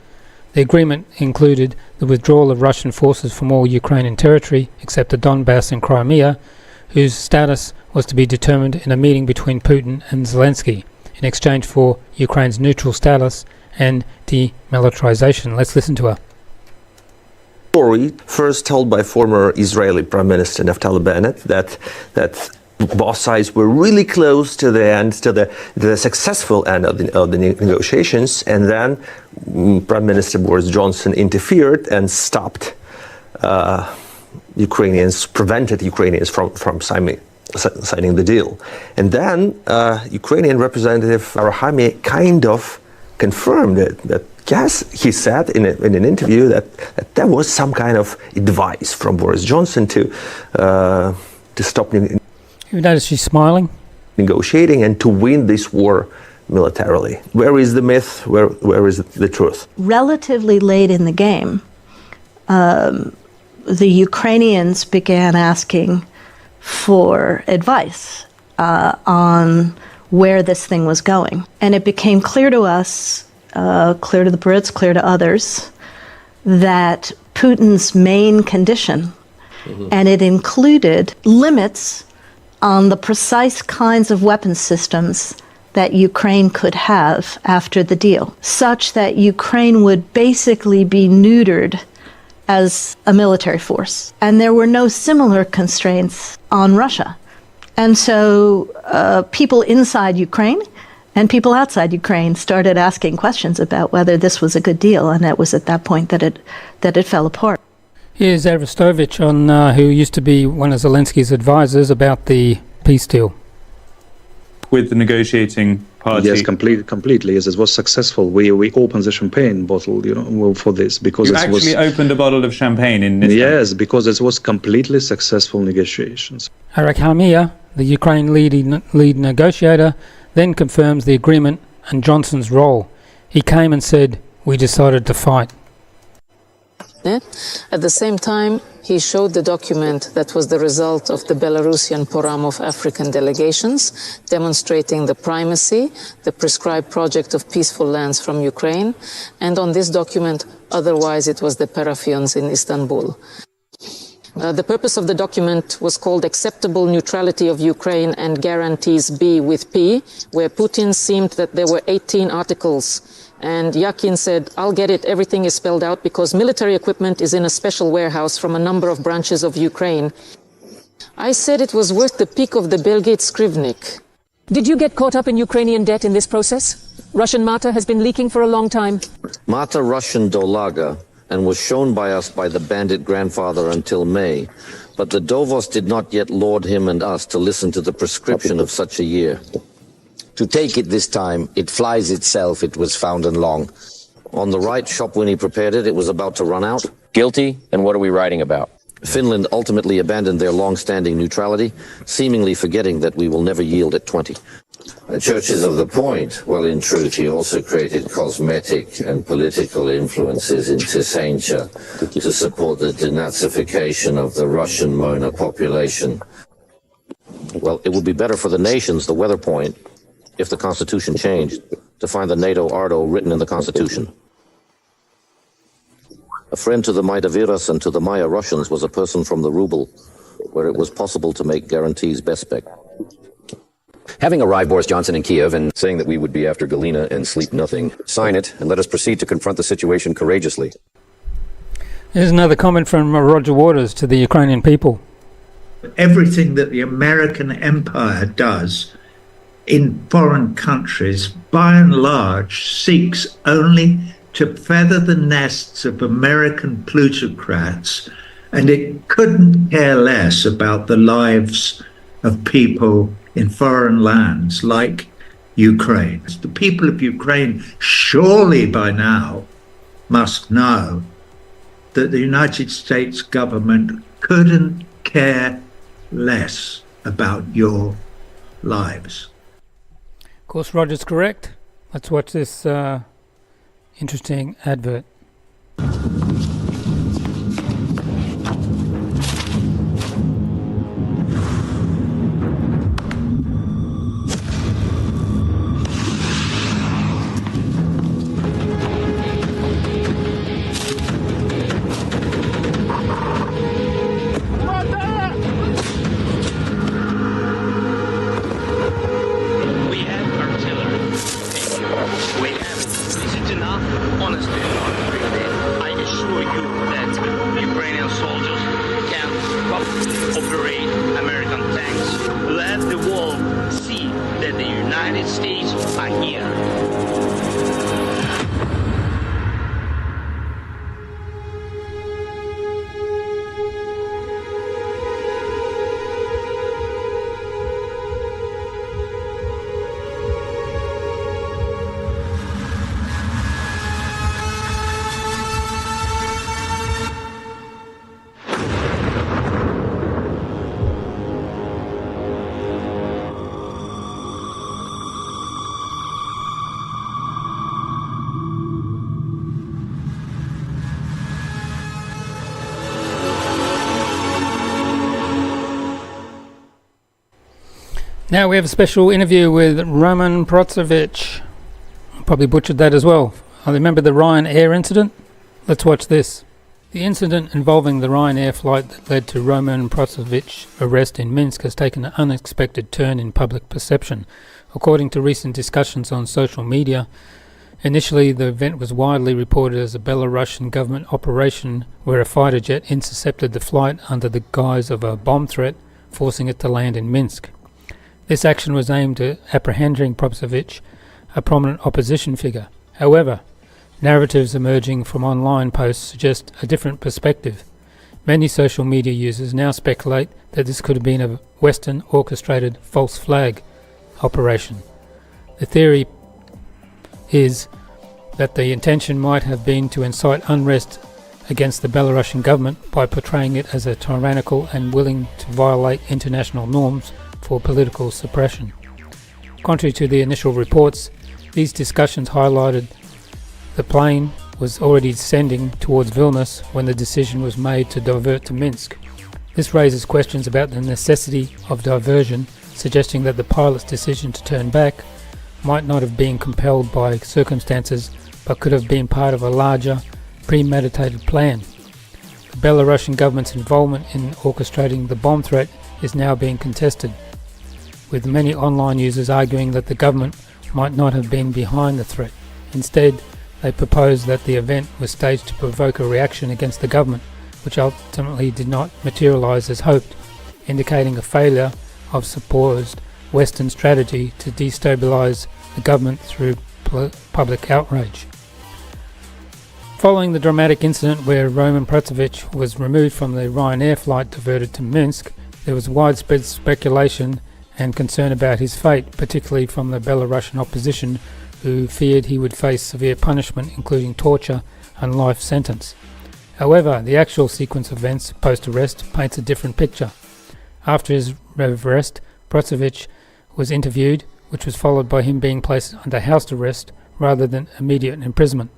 The agreement included the withdrawal of Russian forces from all Ukrainian territory except the Donbass and Crimea, whose status was to be determined in a meeting between Putin and Zelensky, in exchange for Ukraine's neutral status and demilitarization. Let's listen to her. Story first told by former Israeli Prime Minister Naftali Bennett that both sides were really close to the end, to the successful end of the negotiations, and then Prime Minister Boris Johnson interfered and stopped prevented Ukrainians from signing the deal. And then Ukrainian Representative Arahami kind of confirmed it, that yes, he said in an interview that there was some kind of advice from Boris Johnson to stop You notice she's smiling? Negotiating and to win this war militarily. Where is the myth? Where is the truth? Relatively late in the game, the Ukrainians began asking for advice on where this thing was going. And it became clear to us, clear to the Brits, clear to others, that Putin's main condition, and it included limits on the precise kinds of weapon systems that Ukraine could have after the deal, such that Ukraine would basically be neutered as a military force. And there were no similar constraints on Russia. And so people inside Ukraine and people outside Ukraine started asking questions about whether this was a good deal, and it was at that point that it fell apart. Here's AVASTOVICH, who used to be one of Zelensky's advisors, about the peace deal. With the negotiating party? Yes, completely. Yes, it was successful. We opened the champagne bottle, for this because you actually opened a bottle of champagne in this. Yes, because it was completely successful negotiations. RYANAIR, the Ukraine lead negotiator, then confirms the agreement and Johnson's role. He came and said, "We decided to fight." At the same time, he showed the document that was the result of the Belarusian Forum of African delegations, demonstrating the primacy, the prescribed project of peaceful lands from Ukraine, and on this document, otherwise it was the Parafions in Istanbul. The purpose of the document was called Acceptable Neutrality of Ukraine and Guarantees B with P, where Putin seemed that there were 18 articles. And Yakin said, "I'll get it, everything is spelled out because military equipment is in a special warehouse from a number of branches of Ukraine." I said it was worth the peak of the Belgate Skrivnik. Did you get caught up in Ukrainian debt in this process? Russian Mata has been leaking for a long time. Mata Russian Dolaga, and was shown by us by the bandit grandfather until May. But the Dovos did not yet laud him and us to listen to the prescription of such a year. To take it this time, it flies itself, it was found and long. On the right shop when he prepared it, it was about to run out. Guilty? And what are we writing about? Finland ultimately abandoned their long-standing neutrality, seemingly forgetting that we will never yield at 20. The Church is of the point. Well, in truth, he also created cosmetic and political influences in Tissentia to support the denazification of the Russian Mona population. Well, it would be better for the nations, the weather point, if the Constitution changed, to find the NATO Ardo written in the Constitution. A friend to the Maidaviras and to the Maya Russians was a person from the ruble, where it was possible to make guarantees bespec. Having arrived Boris Johnson in Kiev and saying that we would be after Galina and sleep nothing, sign it and let us proceed to confront the situation courageously. Here's another comment from Roger Waters to the Ukrainian people. Everything that the American empire does in foreign countries, by and large, seeks only to feather the nests of American plutocrats, and it couldn't care less about the lives of people in foreign lands like Ukraine. The people of Ukraine surely by now must know that the United States government couldn't care less about your lives. Of course, Roger's correct. Let's watch this interesting advert. Now we have a special interview with Roman PROTSEVICH. Probably butchered that as well. I remember the RYANAIR incident. Let's watch this. The incident involving the RYANAIR flight that led to Roman PROTSEVICH's arrest in Minsk has taken an unexpected turn in public perception. According to recent discussions on social media, initially the event was widely reported as a Belarusian government operation where a fighter jet intercepted the flight under the guise of a bomb threat, forcing it to land in Minsk. This action was aimed at apprehending PROTSEVICH, a prominent opposition figure. However, narratives emerging from online posts suggest a different perspective. Many social media users now speculate that this could have been a Western orchestrated false flag operation. The theory is that the intention might have been to incite unrest against the Belarusian government by portraying it as a tyrannical and willing to violate international norms for political suppression. Contrary to the initial reports, these discussions highlighted the plane was already descending towards Vilnius when the decision was made to divert to Minsk. This raises questions about the necessity of diversion, suggesting that the pilot's decision to turn back might not have been compelled by circumstances but could have been part of a larger, premeditated plan. The Belarusian government's involvement in orchestrating the bomb threat is now being contested, with many online users arguing that the government might not have been behind the threat. Instead, they propose that the event was staged to provoke a reaction against the government, which ultimately did not materialize as hoped, indicating a failure of supposed Western strategy to destabilize the government through public outrage. Following the dramatic incident where Roman PROTSEVICH was removed from the RYANAIR flight diverted to Minsk, there was widespread speculation and concern about his fate, particularly from the Belarusian opposition, who feared he would face severe punishment, including torture and life sentence. However, the actual sequence of events post-arrest paints a different picture. After his arrest, PROTSEVICH was interviewed, which was followed by him being placed under house arrest rather than immediate imprisonment.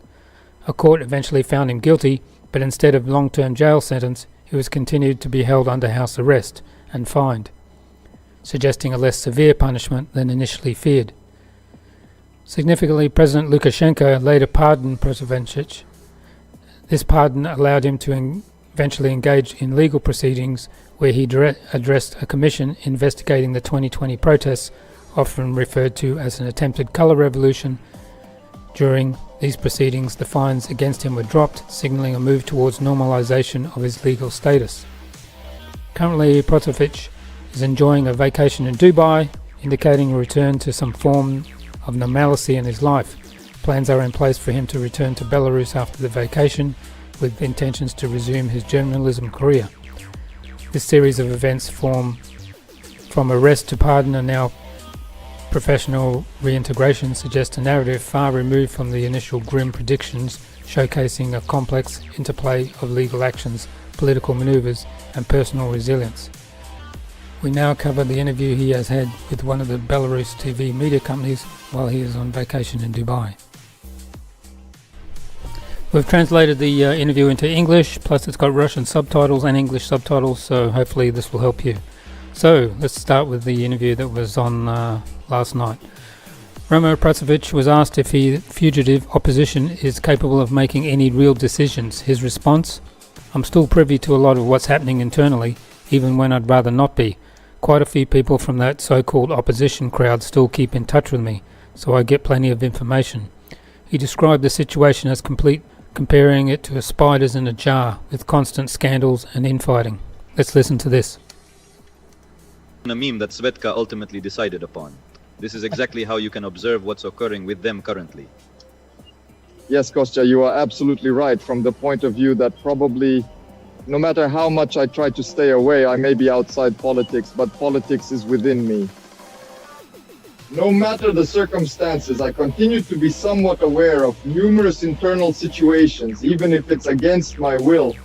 A court eventually found him guilty, but instead of long-term jail sentence, he was continued to be held under house arrest and fined, suggesting a less severe punishment than initially feared. Significantly, President Lukashenko later pardoned PROTSEVICH. This pardon allowed him to eventually engage in legal proceedings where he addressed a commission investigating the 2020 protests, often referred to as an attempted colour revolution. During these proceedings, the fines against him were dropped, signalling a move towards normalization of his legal status. Currently, PROTSEVICH is enjoying a vacation in Dubai, indicating a return to some form of normalcy in his life. Plans are in place for him to return to Belarus after the vacation, with intentions to resume his journalism career. This series of events from arrest to pardon and now professional reintegration suggests a narrative far removed from the initial grim predictions, showcasing a complex interplay of legal actions, political maneuvers, and personal resilience. We now cover the interview he has had with one of the Belarus TV media companies while he is on vacation in Dubai. We've translated the interview into English, plus it's got Russian subtitles and English subtitles, so hopefully this will help you. So, let's start with the interview that was on last night. Roman PROTSEVICH was asked if the fugitive opposition is capable of making any real decisions. His response: "I'm still privy to a lot of what's happening internally, even when I'd rather not be. Quite a few people from that so-called opposition crowd still keep in touch with me, so I get plenty of information." He described the situation as complete, comparing it to spiders in a jar, with constant scandals and infighting. Let's listen to this. A meme that Svetka ultimately decided upon. This is exactly how you can observe what's occurring with them currently. Yes, Kostya, you are absolutely right, from the point of view that probably no matter how much I try to stay away, I may be outside politics, but politics is within me. No matter the circumstances, I continue to be somewhat aware of numerous internal situations, even if it's against my will,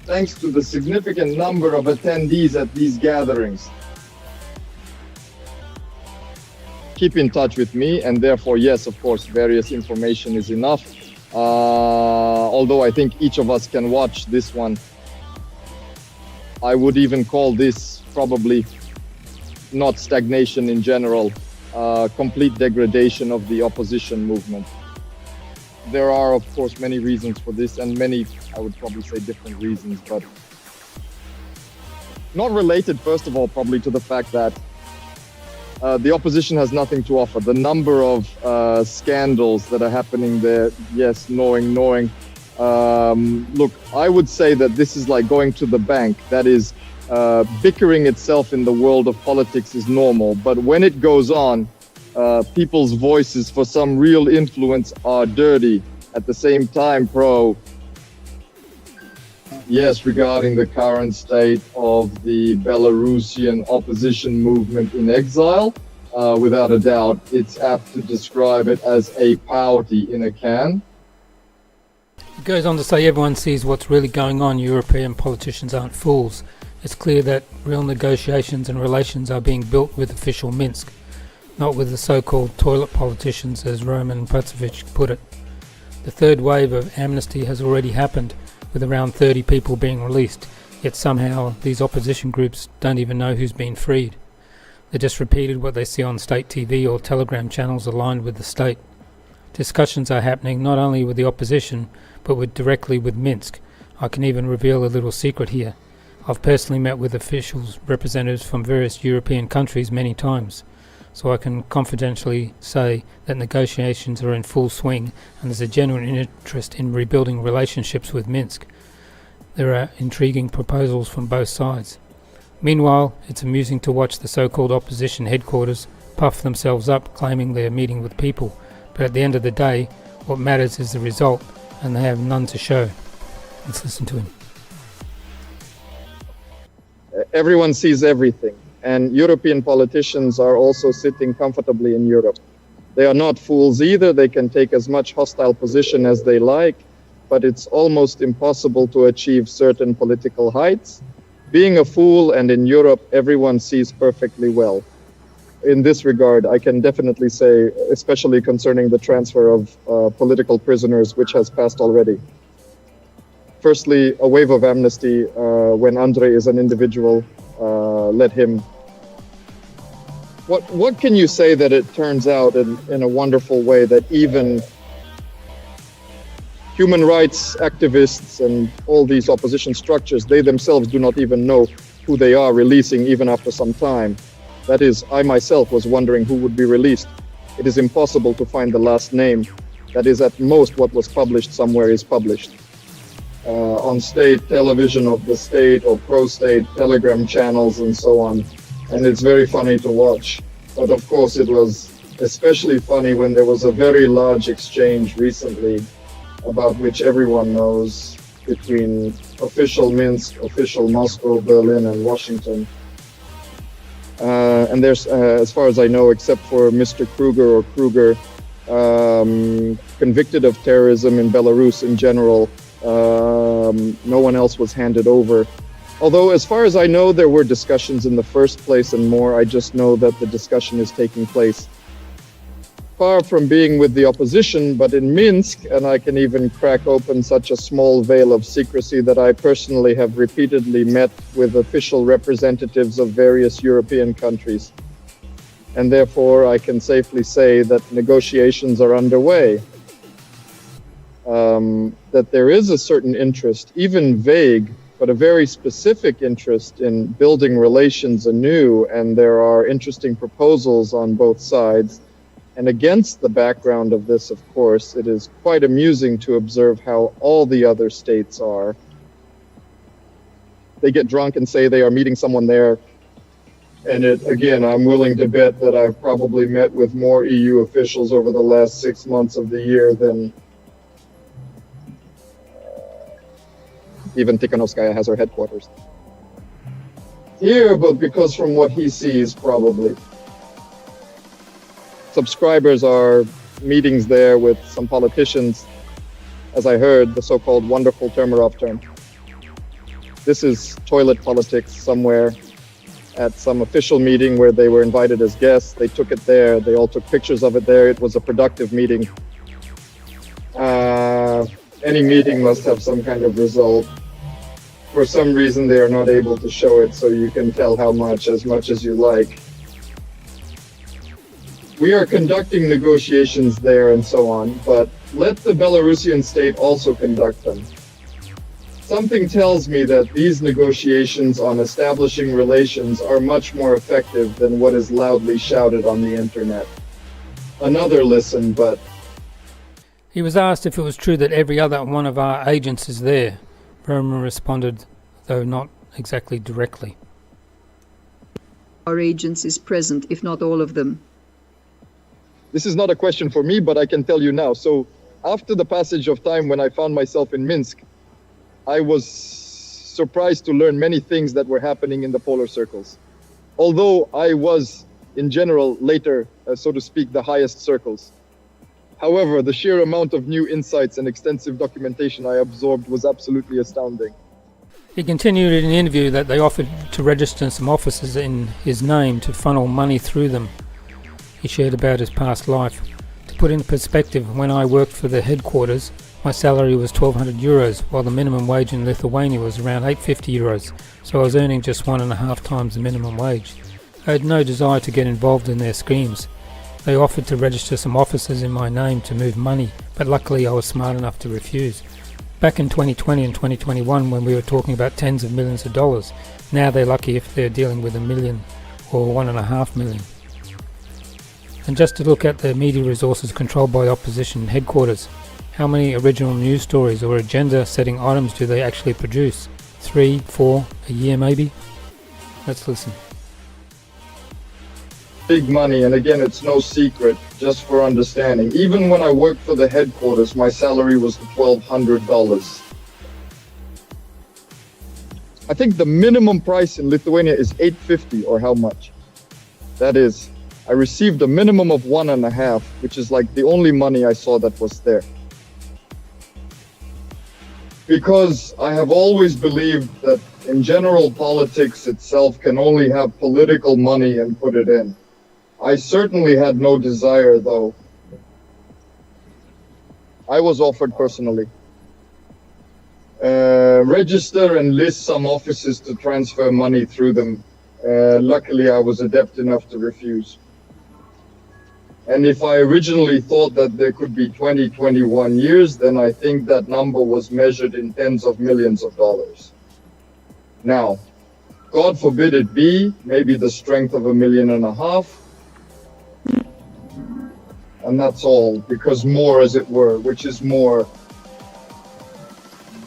thanks to the significant number of attendees at these gatherings. Keep in touch with me, and therefore, yes, of course, various information is enough. Although I think each of us can watch this one. I would even call this probably not stagnation in general, complete degradation of the opposition movement. There are, of course, many reasons for this, and many, I would probably say, different reasons, but not related, first of all, probably to the fact that the opposition has nothing to offer. The number of scandals that are happening there, yes, gnawing. Look, I would say that this is like going to the bank. That is, bickering itself in the world of politics is normal. But when it goes on, people's voices for some real influence are dirty. At the same time, yes, regarding the current state of the Belarusian opposition movement in exile, without a doubt, it's apt to describe it as a party in a can. It goes on to say everyone sees what's really going on. European politicians aren't fools. It's clear that real negotiations and relations are being built with official Minsk, not with the so-called toilet politicians, as Roman PROTSEVICH put it. The third wave of amnesty has already happened, with around 30 people being released, yet somehow these opposition groups don't even know who's been freed. They just repeated what they see on state TV or telegram channels aligned with the state. Discussions are happening not only with the opposition, but directly with Minsk. I can even reveal a little secret here. I've personally met with officials, representatives from various European countries many times, so I can confidentially say that negotiations are in full swing and there's a genuine interest in rebuilding relationships with Minsk. There are intriguing proposals from both sides. Meanwhile, it's amusing to watch the so-called opposition headquarters puff themselves up, claiming they're meeting with people, but at the end of the day, what matters is the result, and they have none to show. Let's listen to him. Everyone sees everything, and European politicians are also sitting comfortably in Europe. They are not fools either. They can take as much hostile position as they like, but it's almost impossible to achieve certain political heights. Being a fool, and in Europe, everyone sees perfectly well. In this regard, I can definitely say, especially concerning the transfer of political prisoners, which has passed already. Firstly, a wave of amnesty when Andrei is an individual, let him. What can you say that it turns out in a wonderful way that even human rights activists and all these opposition structures, they themselves do not even know who they are releasing even after some time. That is, I myself was wondering who would be released. It is impossible to find the last name. That is, at most, what was published somewhere is published. On state television of the state or pro-state telegram channels and so on. And it's very funny to watch. But of course it was especially funny when there was a very large exchange recently about which everyone knows between official Minsk, official Moscow, Berlin and Washington. And there's, as far as I know, except for Mr. Kruger, convicted of terrorism in Belarus in general, no one else was handed over. Although, as far as I know, there were discussions in the first place and more. I just know that the discussion is taking place. Far from being with the opposition, but in Minsk, and I can even crack open such a small veil of secrecy that I personally have repeatedly met with official representatives of various European countries. And therefore, I can safely say that negotiations are underway. That there is a certain interest, even vague, but a very specific interest in building relations anew, and there are interesting proposals on both sides. And against the background of this, of course, it is quite amusing to observe how all the other states are. They get drunk and say they are meeting someone there. And again, I'm willing to bet that I've probably met with more EU officials over the last 6 months of the year than even Tikhanovskaya has her headquarters here, but because from what he sees, probably. Subscribers are meetings there with some politicians, as I heard, the so-called wonderful Termerov term. This is toilet politics somewhere at some official meeting where they were invited as guests. They took it there. They all took pictures of it there. It was a productive meeting. Any meeting must have some kind of result. For some reason, they are not able to show it, so you can tell how much as you like. We are conducting negotiations there and so on, but let the Belarusian state also conduct them. Something tells me that these negotiations on establishing relations are much more effective than what is loudly shouted on the internet. Another listen, but... He was asked if it was true that every other one of our agents is there. Roman responded, though not exactly directly. Our agents is present, if not all of them. This is not a question for me, but I can tell you now. So, after the passage of time when I found myself in Minsk, I was surprised to learn many things that were happening in the polar circles. Although I was, in general, later, so to speak, the highest circles. However, the sheer amount of new insights and extensive documentation I absorbed was absolutely astounding. He continued in an interview that they offered to register some offices in his name to funnel money through them. He shared about his past life. To put in perspective, when I worked for the headquarters, my salary was 1,200 euros, while the minimum wage in Lithuania was around 850 euros, so I was earning just 1.5 times the minimum wage. I had no desire to get involved in their schemes. They offered to register some offices in my name to move money, but luckily I was smart enough to refuse. Back in 2020 and 2021, when we were talking about tens of millions of dollars, now they're lucky if they're dealing with $1 million or $1.5 million. And just to look at the media resources controlled by opposition headquarters, how many original news stories or agenda-setting items do they actually produce? 3, 4 a year maybe? Let's listen. Big money, and again, it's no secret, just for understanding. Even when I worked for the headquarters, my salary was $1,200. I think the minimum price in Lithuania is $850, or how much? That is, I received a minimum of 1.5, which is like the only money I saw that was there. Because I have always believed that in general politics itself can only have political money and put it in. I certainly had no desire, though. I was offered personally. Register and list some offices to transfer money through them. Luckily, I was adept enough to refuse. And if I originally thought that there could be 20, 21 years, then I think that number was measured in tens of millions of dollars. Now, God forbid it be, maybe the strength of $1.5 million. And that's all, because more, as it were, which is more.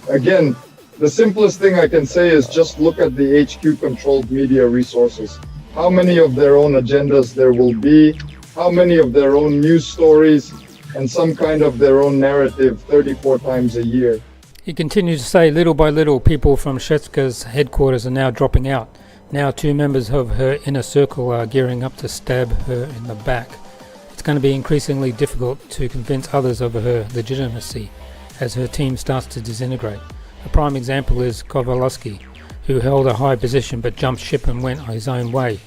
Again, the simplest thing I can say is just look at the HQ-controlled media resources. How many of their own agendas there will be, how many of their own news stories, and some kind of their own narrative 34 times a year. He continues to say, little by little, people from Shetska's headquarters are now dropping out. Now 2 members of her inner circle are gearing up to stab her in the back. It's going to be increasingly difficult to convince others of her legitimacy as her team starts to disintegrate. A prime example is Kovalevsky, who held a high position but jumped ship and went his own way.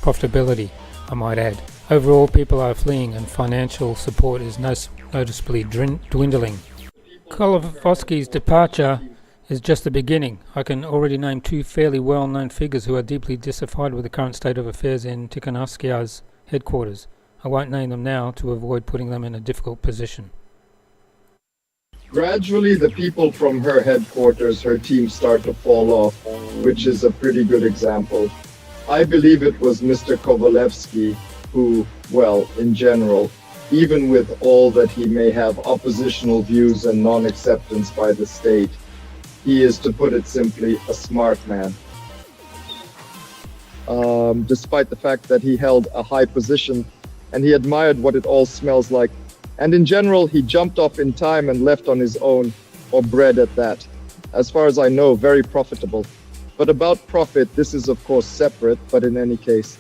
Profitability, I might add. Overall, people are fleeing and financial support is noticeably dwindling. Kovalevsky's departure is just the beginning. I can already name 2 fairly well-known figures who are deeply dissatisfied with the current state of affairs in Tikhanovskaya's headquarters. I won't name them now to avoid putting them in a difficult position. Gradually, the people from her headquarters, her team, start to fall off, which is a pretty good example. I believe it was Mr. Kovalevsky who, well, in general, even with all that he may have oppositional views and non-acceptance by the state, he is, to put it simply, a smart man. Despite the fact that he held a high position and he admired what it all smells like. And in general, he jumped off in time and left on his own, or bread at that. As far as I know, very profitable. But about profit, this is of course separate, but in any case,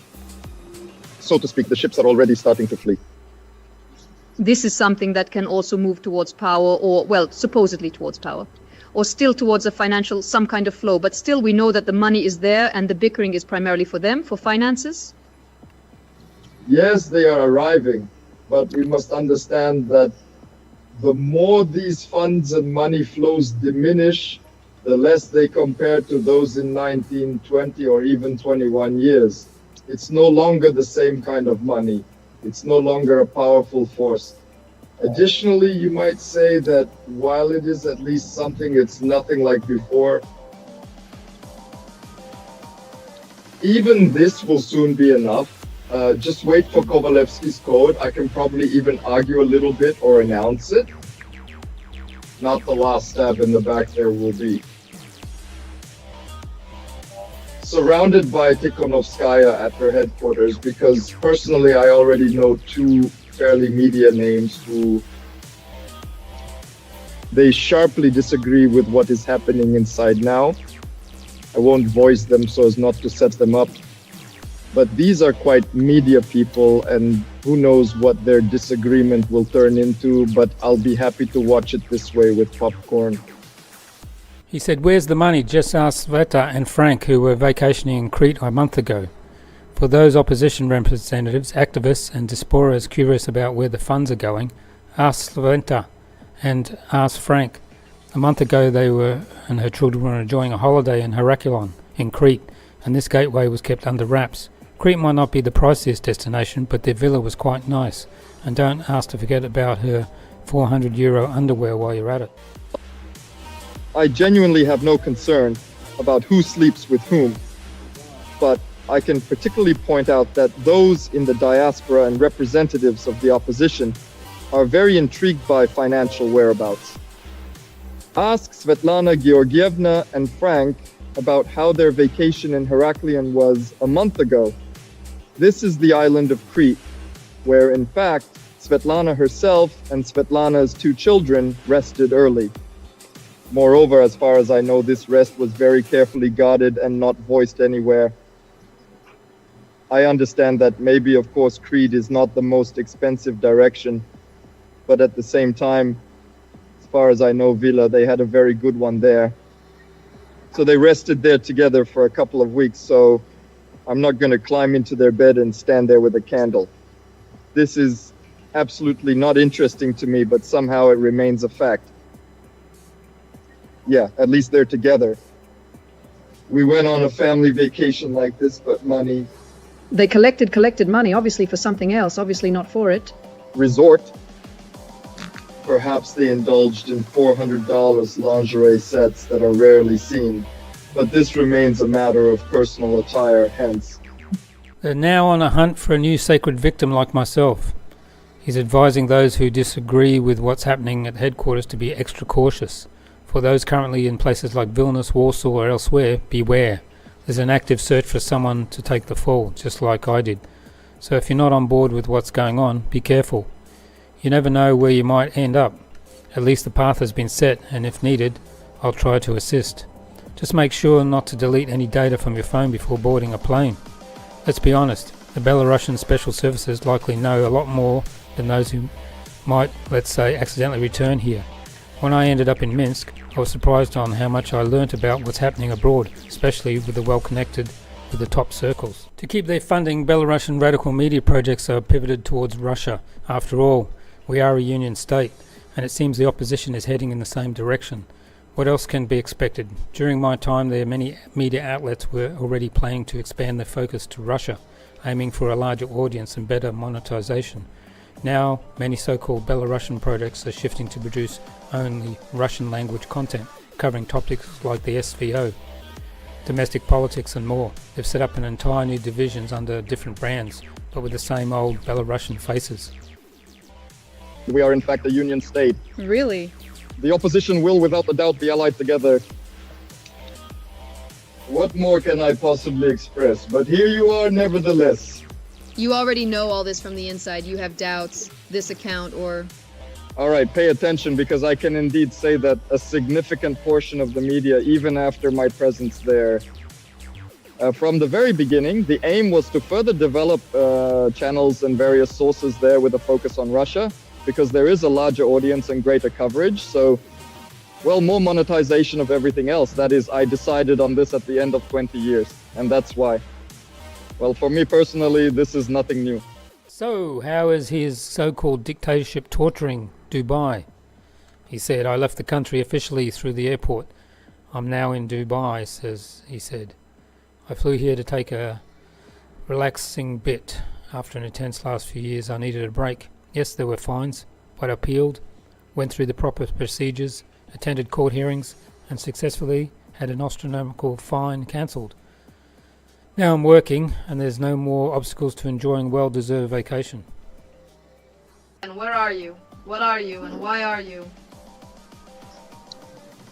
so to speak, the ships are already starting to flee. This is something that can also move towards power, or, well, supposedly towards power, or still towards a financial, some kind of flow. But still, we know that the money is there and the bickering is primarily for them, for finances. Yes, they are arriving, but we must understand that the more these funds and money flows diminish, the less they compare to those in 19, 20, or even 21 years. It's no longer the same kind of money. It's no longer a powerful force. Additionally, you might say that while it is at least something, it's nothing like before. Even this will soon be enough. Just wait for Kovalevsky's code. I can probably even argue a little bit or announce it. Not the last stab in the back there will be. Surrounded by Tikhonovskaya at her headquarters, because personally I already know two fairly media names who they sharply disagree with what is happening inside now. I won't voice them so as not to set them up, but these are quite media people, and who knows what their disagreement will turn into, but I'll be happy to watch it this way with popcorn. He said, "Where's the money?" Just asked Sveta and Frank, who were vacationing in Crete a month ago. For those opposition representatives, activists and diasporas curious about where the funds are going, ask Sveta and ask Frank. A month ago they were and her children were enjoying a holiday in Heraclion in Crete, and this gateway was kept under wraps. Crete might not be the priciest destination, but their villa was quite nice. And don't ask to forget about her €400 underwear while you're at it. I genuinely have no concern about who sleeps with whom, but I can particularly point out that those in the diaspora and representatives of the opposition are very intrigued by financial whereabouts. Ask Svetlana Georgievna and Frank about how their vacation in Heraclion was a month ago. This is the island of Crete, where in fact Svetlana herself and Svetlana's two children rested early. Moreover, as far as I know, this rest was very carefully guarded and not voiced anywhere. I understand that maybe, of course, Crete is not the most expensive direction, but at the same time, as far as I know, Villa, they had a very good one there. So they rested there together for a couple of weeks, so I'm not going to climb into their bed and stand there with a candle. This is absolutely not interesting to me, but somehow it remains a fact. Yeah, at least they're together. We went on a family vacation like this, but money... They collected money, obviously for something else, obviously not for it. Resort. Perhaps they indulged in $400 lingerie sets that are rarely seen, but this remains a matter of personal attire, hence. They're now on a hunt for a new sacred victim like myself. He's advising those who disagree with what's happening at headquarters to be extra cautious. For those currently in places like Vilnius, Warsaw or elsewhere, beware. There's an active search for someone to take the fall, just like I did. So if you're not on board with what's going on, be careful. You never know where you might end up. At least the path has been set, and if needed, I'll try to assist. Just make sure not to delete any data from your phone before boarding a plane. Let's be honest, the Belarusian special services likely know a lot more than those who might, let's say, accidentally return here. When I ended up in Minsk, I was surprised on how much I learnt about what's happening abroad, especially with the well-connected with the top circles. To keep their funding, Belarusian radical media projects are pivoted towards Russia. After all, we are a union state, and it seems the opposition is heading in the same direction. What else can be expected? During my time there, many media outlets were already planning to expand their focus to Russia, aiming for a larger audience and better monetization. Now, many so-called Belarusian projects are shifting to produce only Russian language content, covering topics like the SVO, domestic politics and more. They've set up an entire new divisions under different brands, but with the same old Belarusian faces. We are in fact a union state. Really? The opposition will without a doubt be allied together. What more can I possibly express? But here you are nevertheless. You already know all this from the inside. You have doubts, this account or... All right, pay attention, because I can indeed say that a significant portion of the media, even after my presence there, from the very beginning, the aim was to further develop channels and various sources there with a focus on Russia, because there is a larger audience and greater coverage. So, well, more monetization of everything else. That is, I decided on this at the end of 20 years, and that's why. Well, for me personally, this is nothing new. So, how is his so-called dictatorship torturing Dubai? He said, I left the country officially through the airport. I'm now in Dubai, he said. I flew here to take a relaxing bit. After an intense last few years, I needed a break. Yes, there were fines, but appealed, went through the proper procedures, attended court hearings, and successfully had an astronomical fine cancelled. Now I'm working, and there's no more obstacles to enjoying well-deserved vacation. And where are you? What are you, and why are you?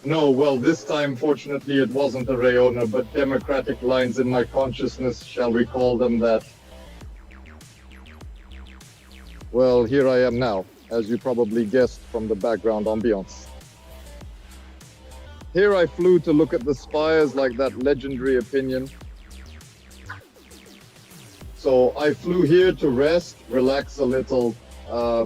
No, well, this time, fortunately, it wasn't a Rayona, but democratic lines in my consciousness, shall we call them that. Well, here I am now, as you probably guessed from the background ambience. Here I flew to look at the SPIES, like that legendary opinion. So I flew here to rest, relax a little,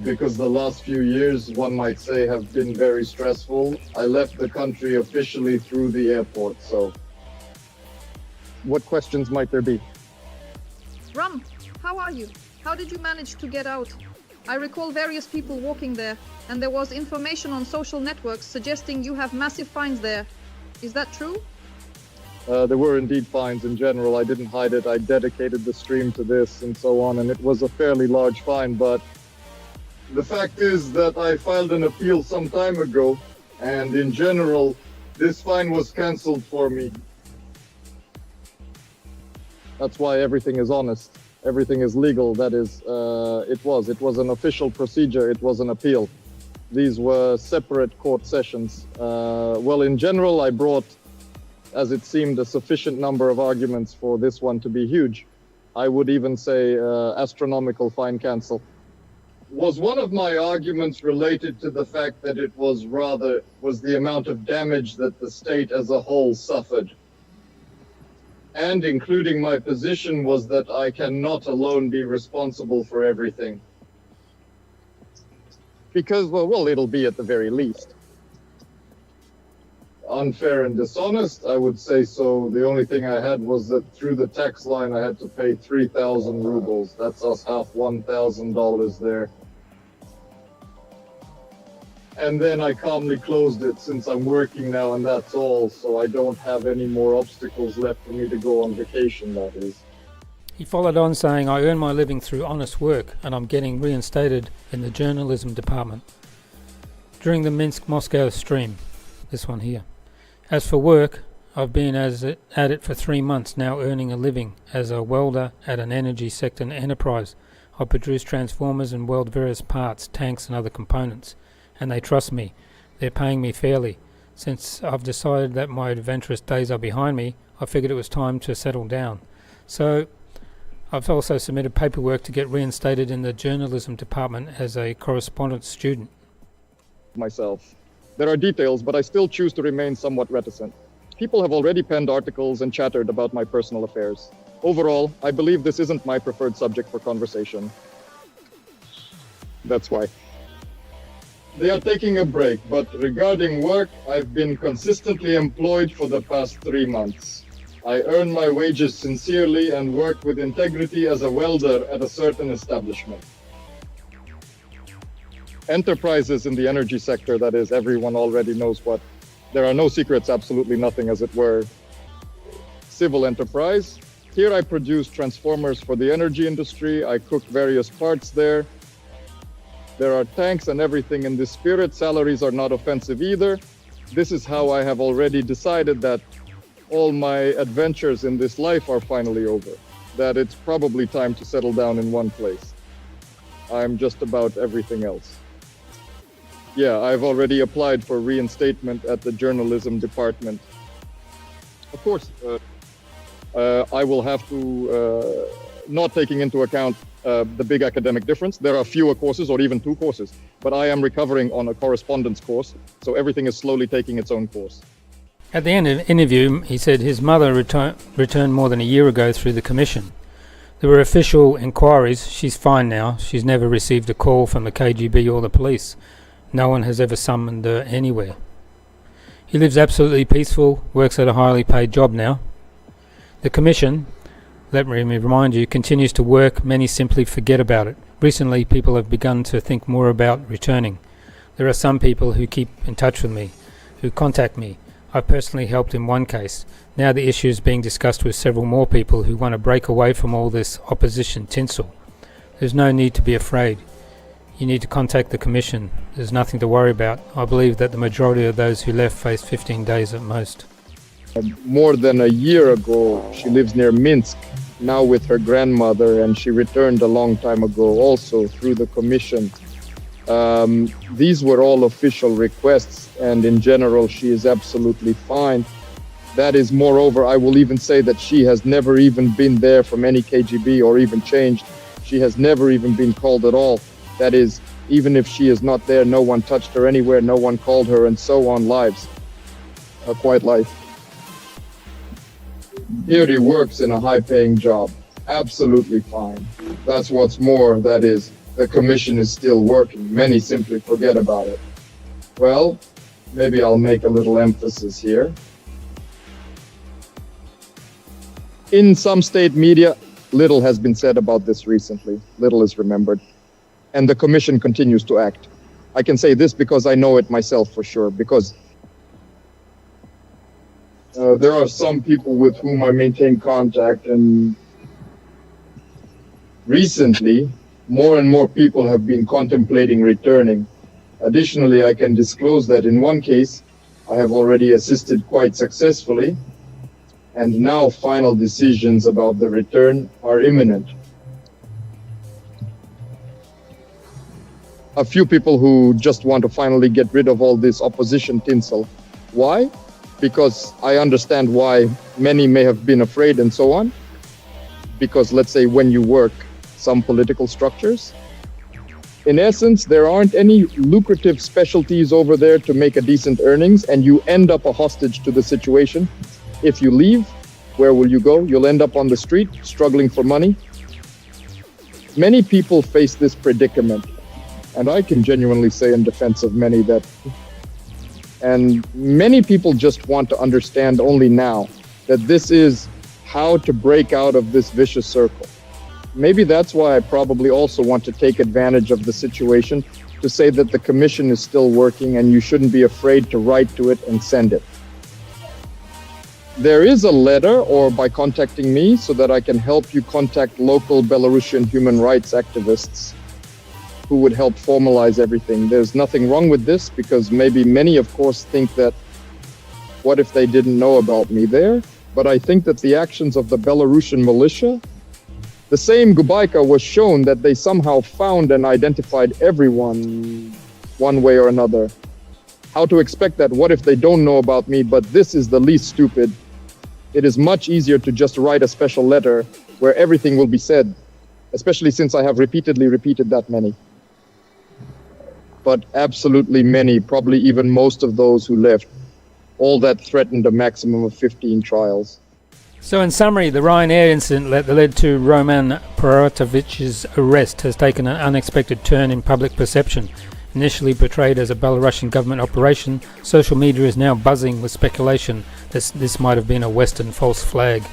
because the last few years, one might say, have been very stressful. I left the country officially through the airport, so what questions might there be? Rum, how are you? How did you manage to get out? I recall various people walking there, and there was information on social networks suggesting you have massive fines there. Is that true? There were indeed fines in general. I didn't hide it. I dedicated the stream to this and so on, and it was a fairly large fine, but the fact is that I filed an appeal some time ago, and in general, this fine was cancelled for me. That's why everything is honest. Everything is legal. That is, it was an official procedure. It was an appeal. These were separate court sessions. Well, in general, I brought, as it seemed, a sufficient number of arguments for this one to be huge. I would even say astronomical fine cancel. Was one of my arguments related to the fact that it was the amount of damage that the state as a whole suffered? And including my position was that I cannot alone be responsible for everything. Because, well, it'll be at the very least. Unfair and dishonest, I would say so. The only thing I had was that through the tax line I had to pay 3,000 rubles. That's us half $1,000 there. And then I calmly closed it since I'm working now, and that's all, so I don't have any more obstacles left for me to go on vacation, that is. He followed on saying, I earn my living through honest work, and I'm getting reinstated in the journalism department. During the Minsk-Moscow stream, this one here. As for work, I've been at it for 3 months now, earning a living as a welder at an energy sector enterprise. I produce transformers and weld various parts, tanks and other components. And they trust me. They're paying me fairly. Since I've decided that my adventurous days are behind me, I figured it was time to settle down. So I've also submitted paperwork to get reinstated in the journalism department as a correspondence student. Myself. There are details, but I still choose to remain somewhat reticent. People have already penned articles and chattered about my personal affairs. Overall, I believe this isn't my preferred subject for conversation. That's why. They are taking a break, but regarding work, I've been consistently employed for the past 3 months. I earn my wages sincerely and work with integrity as a welder at a certain establishment. Enterprises in the energy sector, that is, everyone already knows what. There are no secrets, absolutely nothing, as it were. Civil enterprise. Here I produce transformers for the energy industry. I cook various parts there. There are tanks and everything in this spirit. Salaries are not offensive either. This is how I have already decided that all my adventures in this life are finally over. That it's probably time to settle down in one place. I'm just about everything else. Yeah, I've already applied for reinstatement at the journalism department. Of course, I will have to, not taking into account the big academic difference. There are fewer courses or even 2 courses, but I am recovering on a correspondence course, so everything is slowly taking its own course. At the end of the interview, he said his mother returned more than a year ago through the commission. There were official inquiries. She's fine now. She's never received a call from the KGB or the police. No one has ever summoned her anywhere. He lives absolutely peaceful, works at a highly paid job now. The commission, let me remind you, continues to work. Many simply forget about it. Recently, people have begun to think more about returning. There are some people who keep in touch with me, who contact me. I personally helped in one case. Now the issue is being discussed with several more people who want to break away from all this opposition tinsel. There's no need to be afraid. You need to contact the Commission. There's nothing to worry about. I believe that the majority of those who left face 15 days at most. More than a year ago, she lives near Minsk, now with her grandmother, and she returned a long time ago also through the Commission. These were all official requests, and in general, she is absolutely fine. That is, moreover, I will even say that she has never even been there from any KGB or even changed. She has never even been called at all. That is, even if she is not there, no one touched her anywhere, no one called her, and so on. Lives. A quiet life. Here he works in a high-paying job. Absolutely fine. That's what's more, that is, the Commission is still working. Many simply forget about it. Well, maybe I'll make a little emphasis here. In some state media, little has been said about this recently. Little is remembered. And the Commission continues to act. I can say this because I know it myself for sure, because there are some people with whom I maintain contact, and recently, more and more people have been contemplating returning. Additionally, I can disclose that in one case, I have already assisted quite successfully, and now final decisions about the return are imminent. A few people who just want to finally get rid of all this opposition tinsel. Why? Because I understand why many may have been afraid and so on. Because let's say when you work some political structures, in essence, there aren't any lucrative specialties over there to make a decent earnings, and you end up a hostage to the situation. If you leave, where will you go? You'll end up on the street, struggling for money. Many people face this predicament, and I can genuinely say in defense of many that, and many people just want to understand only now that this is how to break out of this vicious circle. Maybe that's why I probably also want to take advantage of the situation to say that the Commission is still working and you shouldn't be afraid to write to it and send it. There is a letter, or by contacting me, so that I can help you contact local Belarusian human rights activists who would help formalize everything. There's nothing wrong with this, because maybe many, of course, think that, what if they didn't know about me there? But I think that the actions of the Belarusian militia, the same Gubaika was shown that they somehow found and identified everyone one way or another. How to expect that? What if they don't know about me? But this is the least stupid. It is much easier to just write a special letter where everything will be said, especially since I have repeatedly repeated that many. But absolutely many, probably even most of those who left, all that threatened a maximum of 15 trials. So in summary, the RYANAIR incident that led to Roman PROTSEVICH's arrest has taken an unexpected turn in public perception. Initially portrayed as a Belarusian government operation, social media is now buzzing with speculation that this might have been a Western false flag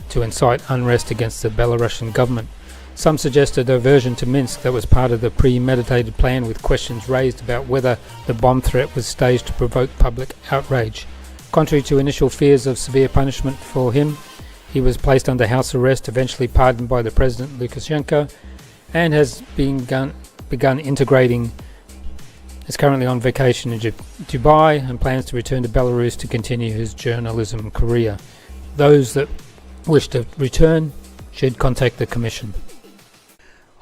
to incite unrest against the Belarusian government. Some suggest a diversion to Minsk that was part of the premeditated plan, with questions raised about whether the bomb threat was staged to provoke public outrage. Contrary to initial fears of severe punishment for him, he was placed under house arrest, eventually pardoned by the President Lukashenko, and has begun integrating. Is currently on vacation in Dubai and plans to return to Belarus to continue his journalism career. Those that wish to return should contact the Commission.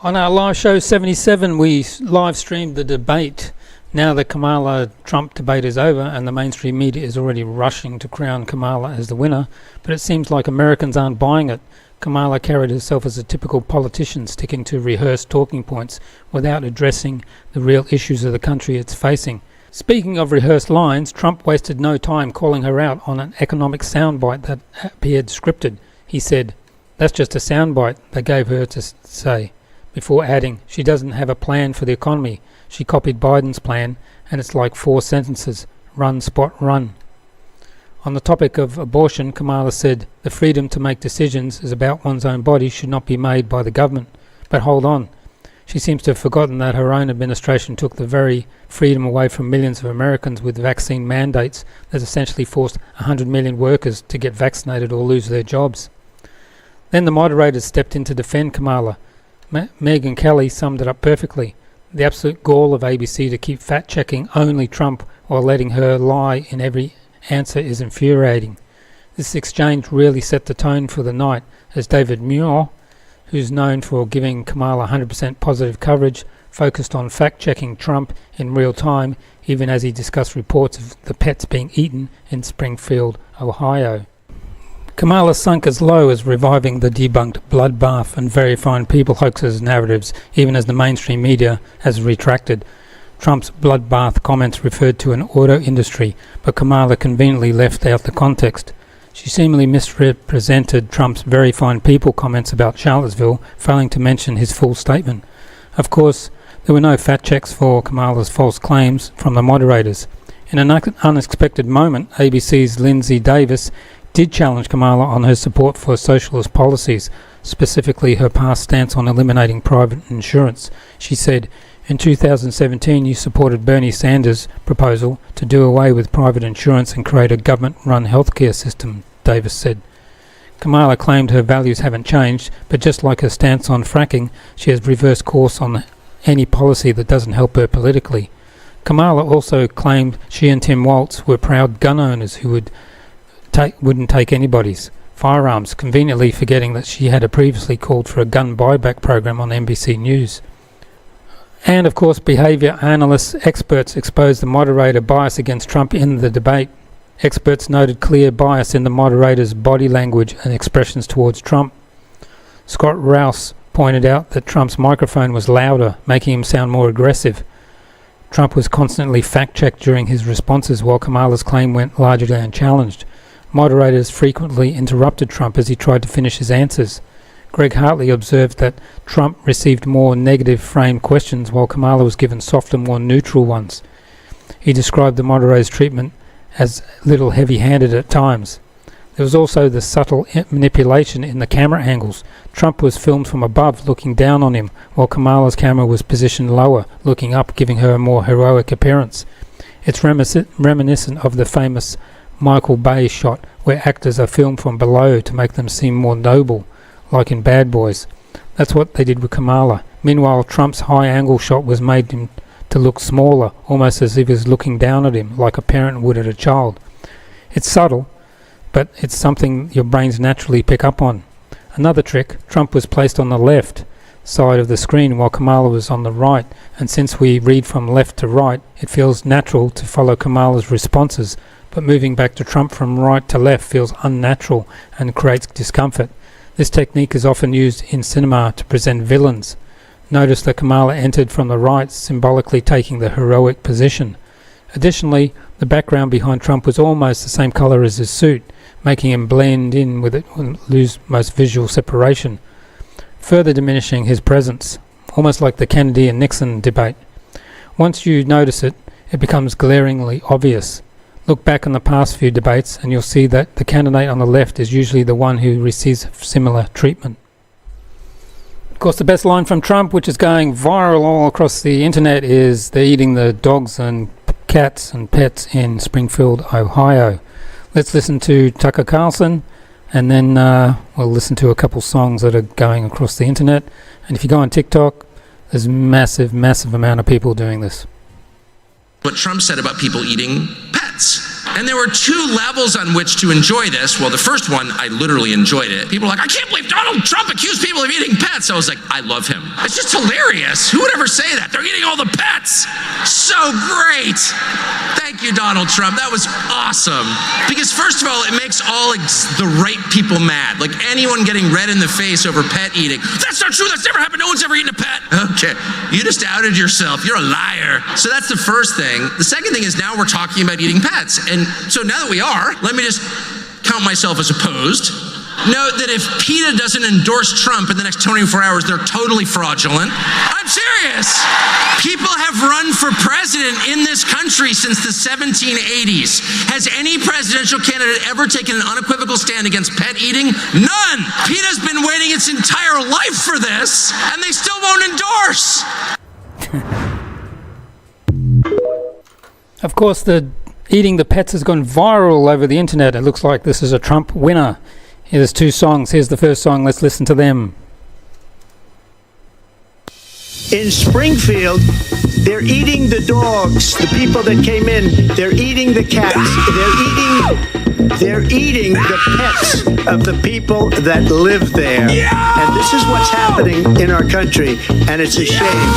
On our live show 77, we live streamed the debate. Now the Kamala-Trump debate is over and the mainstream media is already rushing to crown Kamala as the winner, but it seems like Americans aren't buying it. Kamala carried herself as a typical politician, sticking to rehearsed talking points without addressing the real issues of the country it's facing. Speaking of rehearsed lines, Trump wasted no time calling her out on an economic soundbite that appeared scripted. He said, "That's just a soundbite they gave her to say," before adding, "She doesn't have a plan for the economy. She copied Biden's plan, and it's like 4 sentences. Run, spot, run." On the topic of abortion, Kamala said, "The freedom to make decisions is about one's own body should not be made by the government." But hold on. She seems to have forgotten that her own administration took the very freedom away from millions of Americans with vaccine mandates that essentially forced 100 million workers to get vaccinated or lose their jobs. Then the moderators stepped in to defend Kamala. Megyn Kelly summed it up perfectly. The absolute gall of ABC to keep fact-checking only Trump while letting her lie in every answer is infuriating. This exchange really set the tone for the night, as David Muir, who's known for giving Kamala 100% positive coverage, focused on fact-checking Trump in real time, even as he discussed reports of the pets being eaten in Springfield, Ohio. Kamala sunk as low as reviving the debunked bloodbath and very fine people hoaxes narratives, even as the mainstream media has retracted. Trump's bloodbath comments referred to an auto industry, but Kamala conveniently left out the context. She seemingly misrepresented Trump's very fine people comments about Charlottesville, failing to mention his full statement. Of course, there were no fact checks for Kamala's false claims from the moderators. In an unexpected moment, ABC's Lindsay Davis did challenge Kamala on her support for socialist policies, specifically her past stance on eliminating private insurance. She said, "In 2017 you supported Bernie Sanders' proposal to do away with private insurance and create a government-run healthcare system," Davis said. Kamala claimed her values haven't changed, but just like her stance on fracking, she has reversed course on any policy that doesn't help her politically. Kamala also claimed she and Tim Walz were proud gun owners who wouldn't take anybody's firearms, conveniently forgetting that she had previously called for a gun buyback program on NBC News. And of course, behavior analysts, experts exposed the moderator bias against Trump in the debate. Experts noted clear bias in the moderator's body language and expressions towards Trump. Scott Rouse pointed out that Trump's microphone was louder, making him sound more aggressive. Trump was constantly fact-checked during his responses, while Kamala's claim went largely unchallenged. Moderators frequently interrupted Trump as he tried to finish his answers. Greg Hartley observed that Trump received more negative framed questions while Kamala was given softer, more neutral ones. He described the moderator's treatment as a little heavy-handed at times. There was also the subtle manipulation in the camera angles. Trump was filmed from above, looking down on him, while Kamala's camera was positioned lower, looking up, giving her a more heroic appearance. It's reminiscent of the famous Michael Bay shot, where actors are filmed from below to make them seem more noble, like in Bad Boys. That's what they did with Kamala. Meanwhile, Trump's high-angle shot was made him to look smaller, almost as if he was looking down at him, like a parent would at a child. It's subtle, but it's something your brains naturally pick up on. Another trick, Trump was placed on the left side of the screen while Kamala was on the right, and since we read from left to right, it feels natural to follow Kamala's responses, but moving back to Trump from right to left feels unnatural and creates discomfort. This technique is often used in cinema to present villains. Notice that Kamala entered from the right, symbolically taking the heroic position. Additionally, the background behind Trump was almost the same color as his suit, making him blend in with it and lose most visual separation, further diminishing his presence, almost like the Kennedy and Nixon debate. Once you notice it, it becomes glaringly obvious. Look back on the past few debates and you'll see that the candidate on the left is usually the one who receives similar treatment. Of course, the best line from Trump, which is going viral all across the internet, is they're eating the dogs and cats and pets in Springfield, Ohio. Let's listen to Tucker Carlson, and then we'll listen to a couple songs that are going across the internet. And if you go on TikTok, there's massive amount of people doing this. What Trump said about people eating pets. And there were two levels on which to enjoy this. Well, the first one, I literally enjoyed it. People were like, I can't believe Donald Trump accused people of eating pets. I was like, I love him. It's just hilarious. Who would ever say that? They're eating all the pets. So great. Thank you, Donald Trump. That was awesome. Because first of all, it makes all the right people mad. Like anyone getting red in the face over pet eating. That's not true. That's never happened. No one's ever eaten a pet. Okay. You just outed yourself. You're a liar. So that's the first thing. The second thing is now we're talking about eating pets. And so now that we are, let me just count myself as opposed. Note that if PETA doesn't endorse Trump in the next 24 hours, they're totally fraudulent. I'm serious. People have run for president in this country since the 1780s. Has any presidential candidate ever taken an unequivocal stand against pet eating? None. PETA's been waiting its entire life for this, and they still won't endorse. Of course, the eating the pets has gone viral over the internet. It looks like this is a Trump winner. Here's two songs. Here's the first song. Let's listen to them. In Springfield, they're eating the dogs, the people that came in. They're eating the cats. They're eating the pets of the people that live there. And this is what's happening in our country, and it's a shame.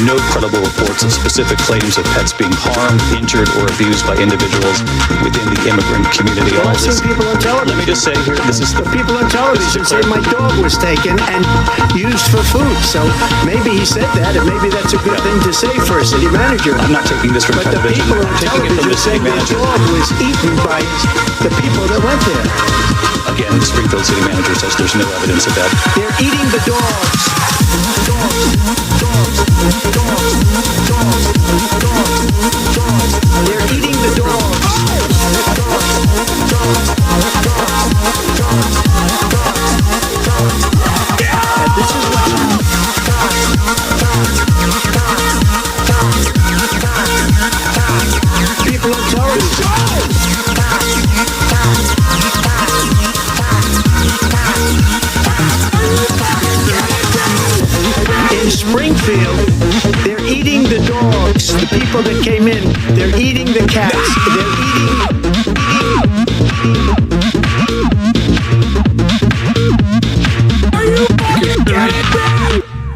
No credible reports of specific claims of pets being harmed, injured, or abused by individuals within the immigrant community. Well, I've seen people on television. Let me just say here, this is the people on television say my dog was taken and used for food. So maybe he said that, and maybe that's a good thing to say for a city manager. I'm not taking this from television. But the people on I'm taking it from television the city say my manager. dog was eaten by the people that went there. Again, the Springfield city manager says there's no evidence of that. They're eating the dogs. They're eating the dogs. And this is what people on television. In Springfield, they're eating the dogs, the people that came in. They're eating the cats.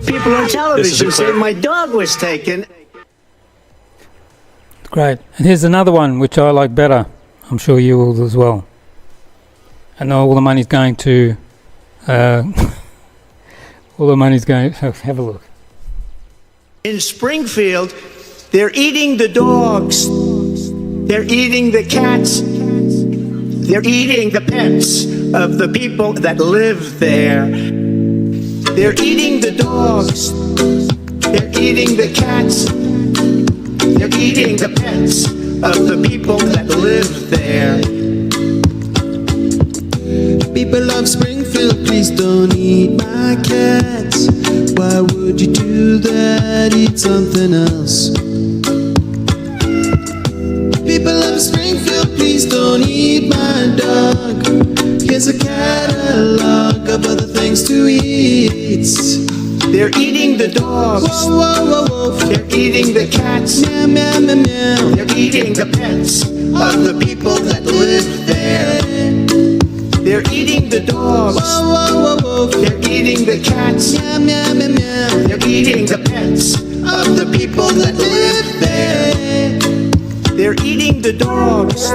People on television say my dog was taken. Great. And here's another one which I like better. I'm sure you will as well. And all the money's going to all the money's going have a look. In Springfield, they're eating the dogs. They're eating the cats. They're eating the pets of the people that live there. They're eating the dogs. They're eating the cats. They're eating the pets of the people that live there. People of Springfield, please don't eat my cats. Why would you do that? Eat something else. People of Springfield, please don't eat my dog. Here's a catalog of other things to eat. They're eating the dogs. Whoa, whoa, whoa, whoa. They're eating the cats. Meow, meow, meow, meow. They're eating the pets of the people that live there. They're eating the dogs. Whoa, whoa, whoa, whoa. They're eating the cats. Meow, meow, meow, meow. They're eating the pets of the people that live there. They're eating the dogs.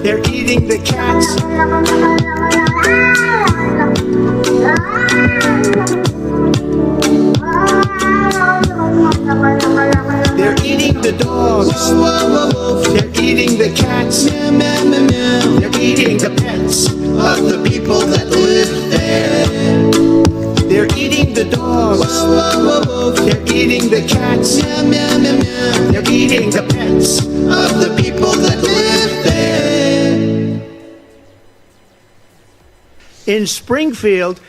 They're eating the cats. They're eating the dogs. They're eating the cats. Meow, meow, meow, meow. They're eating the pets of the people that live there. They're eating the dogs. They're eating the cats. Meow, meow, meow, meow. They're eating the pets of the people that live there. In Springfield,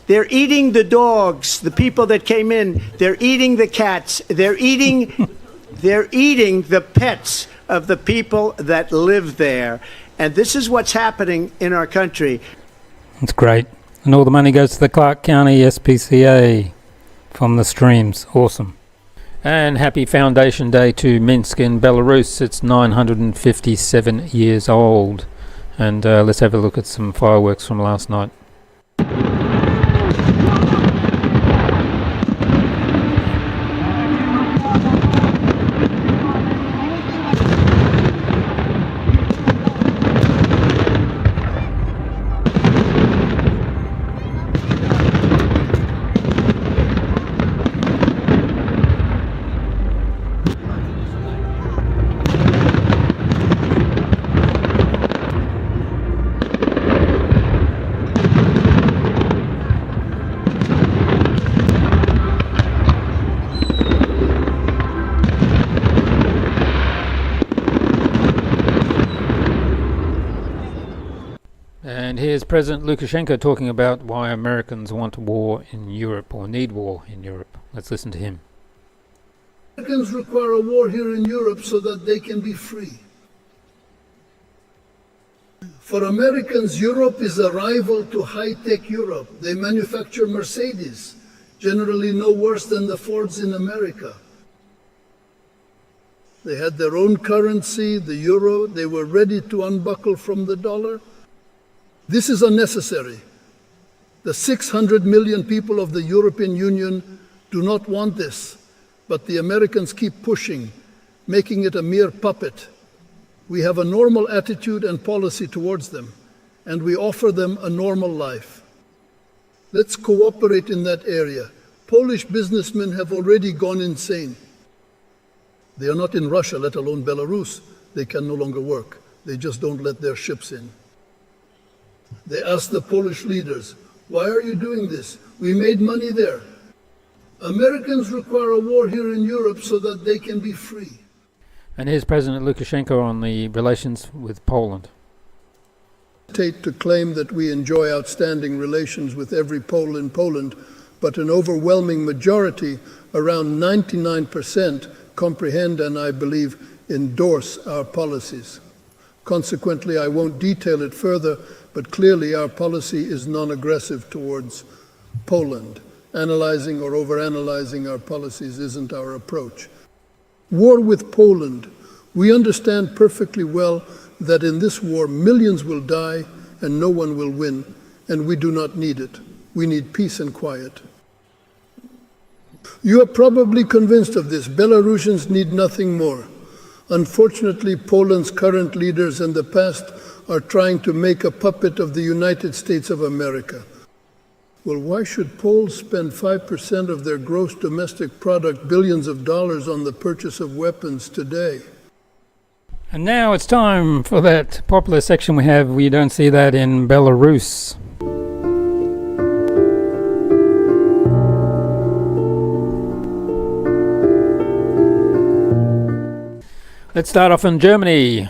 they're eating the dogs, the people that came in. They're eating the cats. They're eating the pets of the people that live there. And this is what's happening in our country. It's great. And all the money goes to the Clark County SPCA from the streams. Awesome. And happy Foundation Day to Minsk in Belarus. It's 957 years old. And let's have a look at some fireworks from last night. here's President Lukashenko talking about why Americans want war in Europe, or need war in Europe. Let's listen to him. Americans require a war here in Europe so that they can be free. For Americans, Europe is a rival to high-tech Europe. They manufacture Mercedes, generally no worse than the Fords in America. They had their own currency, the euro. They were ready to unbuckle from the dollar. This is unnecessary. The 600 million people of the European Union do not want this, but the Americans keep pushing, making it a mere puppet. We have a normal attitude and policy towards them, and we offer them a normal life. Let's cooperate in that area. Polish businessmen have already gone insane. They are not in Russia, let alone Belarus. They can no longer work. They just don't let their ships in. They asked the Polish leaders, why are you doing this? We made money there. Americans require a war here in Europe so that they can be free. And here's President Lukashenko on the relations with Poland. To claim that we enjoy outstanding relations with every Pole in Poland, but an overwhelming majority, around 99%, comprehend and I believe endorse our policies. Consequently, I won't detail it further, but clearly our policy is non-aggressive towards Poland. Analyzing or overanalyzing our policies isn't our approach. War with Poland. We understand perfectly well that in this war millions will die and no one will win, and we do not need it. We need peace and quiet. You are probably convinced of this. Belarusians need nothing more. Unfortunately, Poland's current leaders and the past are trying to make a puppet of the United States of America. Well, why should Poles spend 5% of their gross domestic product, billions of dollars, on the purchase of weapons today? And now it's time for that popular section we have. We don't see that in Belarus. Let's start off in Germany.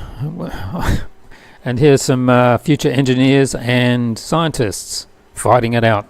And here's some future engineers and scientists fighting it out.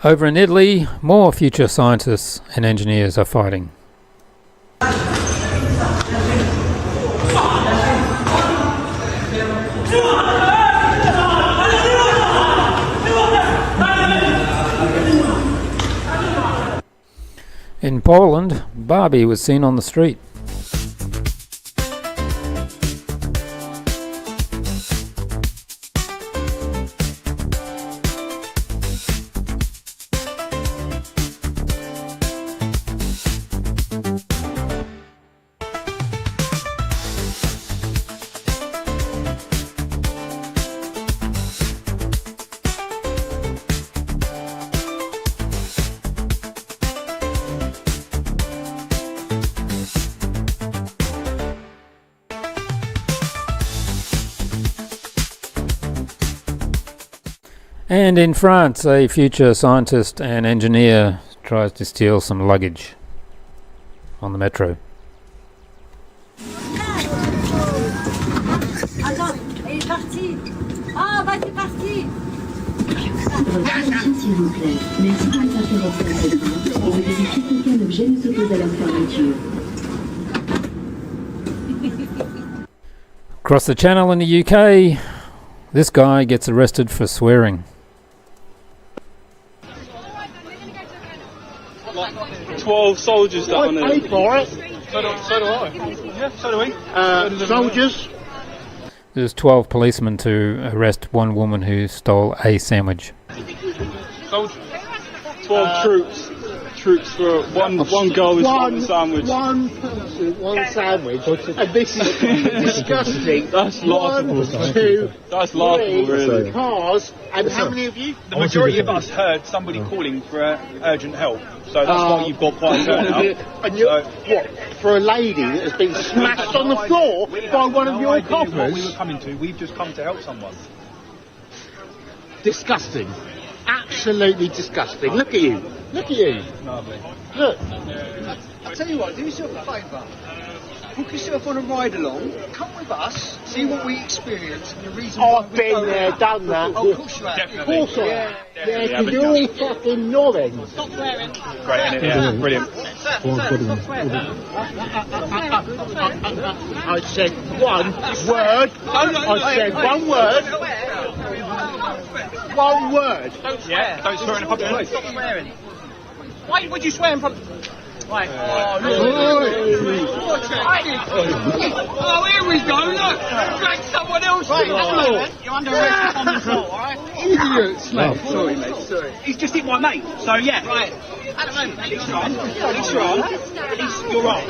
Over in Italy, more future scientists and engineers are fighting. In Poland, Barbie was seen on the street. And in France, a future scientist and engineer tries to steal some luggage on the metro. Across the channel in the UK, this guy gets arrested for swearing. 12 soldiers down there. I paid for it. So do I. Yeah, so do we. Soldiers. There's 12 policemen to arrest one woman who stole a sandwich. 12 troops. troops for one goal is one sandwich. One person, one sandwich, and this is disgusting. That's laughable. 1, 2, That's laughable, 3 really. cars, and how many of you? The majority of us heard somebody calling for urgent help, so that's why you've got quite a turnout. And you, what, for a lady that has been smashed on the floor by one of your What we coppers? were coming to, we've just come to help someone. Disgusting. Absolutely disgusting. Look at you. Look at you. Lovely. Look. I'll tell you what, do yourself a favour. Book yourself on a ride along, come with us, see what we experience and the reason why I've been there, done that. Oh, of course you have. Of course I have. Yeah, because you're all fucking nodding. Stop swearing. Great, isn't it? Yeah, brilliant. I said one word. I said one word. One word. Yeah, don't swear in a public place. Stop swearing. Why would you swear in front? Right. Oh, here we go, look! Drag someone else! Right, you're under arrest on control, alright? Idiots, mate. Sorry, mate, sorry. He's just hit my mate, so yeah. Right. At the moment, Release your arm. Release your arm. Release your arm.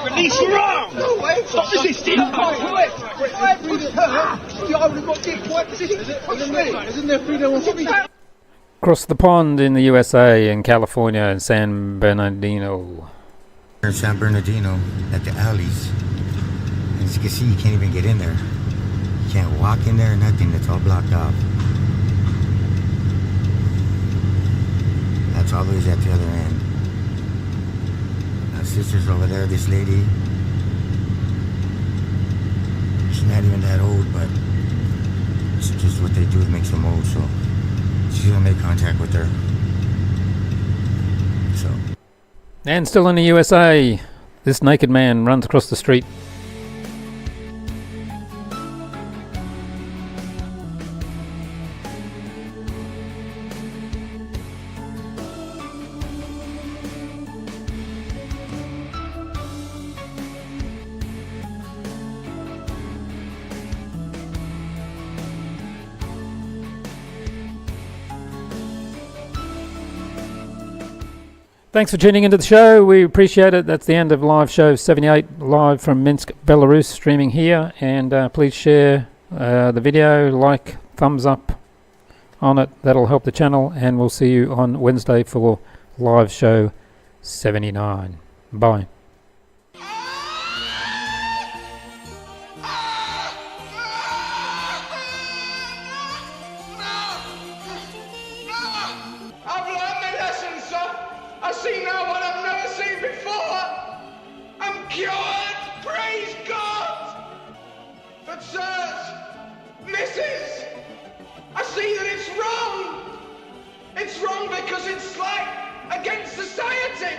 Release your arm! Stop resisting! I pushed her! I would have got dick. Why position? Isn't there freedom of speech? Across the pond in the USA, in California, in San Bernardino. San Bernardino at the alleys. And as you can see, you can't even get in there. You can't walk in there or nothing. It's all blocked off. That's always at the other end. Our sister's over there, this lady. She's not even that old, but it's just what they do makes them old, so she's gonna make contact with her. So. And still in the USA, this naked man runs across the street. Thanks for tuning into the show. We appreciate it. That's the end of live show 78, live from Minsk, Belarus, streaming here. And please share the video, like, thumbs up on it. That'll help the channel. And we'll see you on Wednesday for live show 79. Bye. I've seen now what I've never seen before. I'm cured, praise God. But sirs, missus, I see that it's wrong. It's wrong because it's like against society.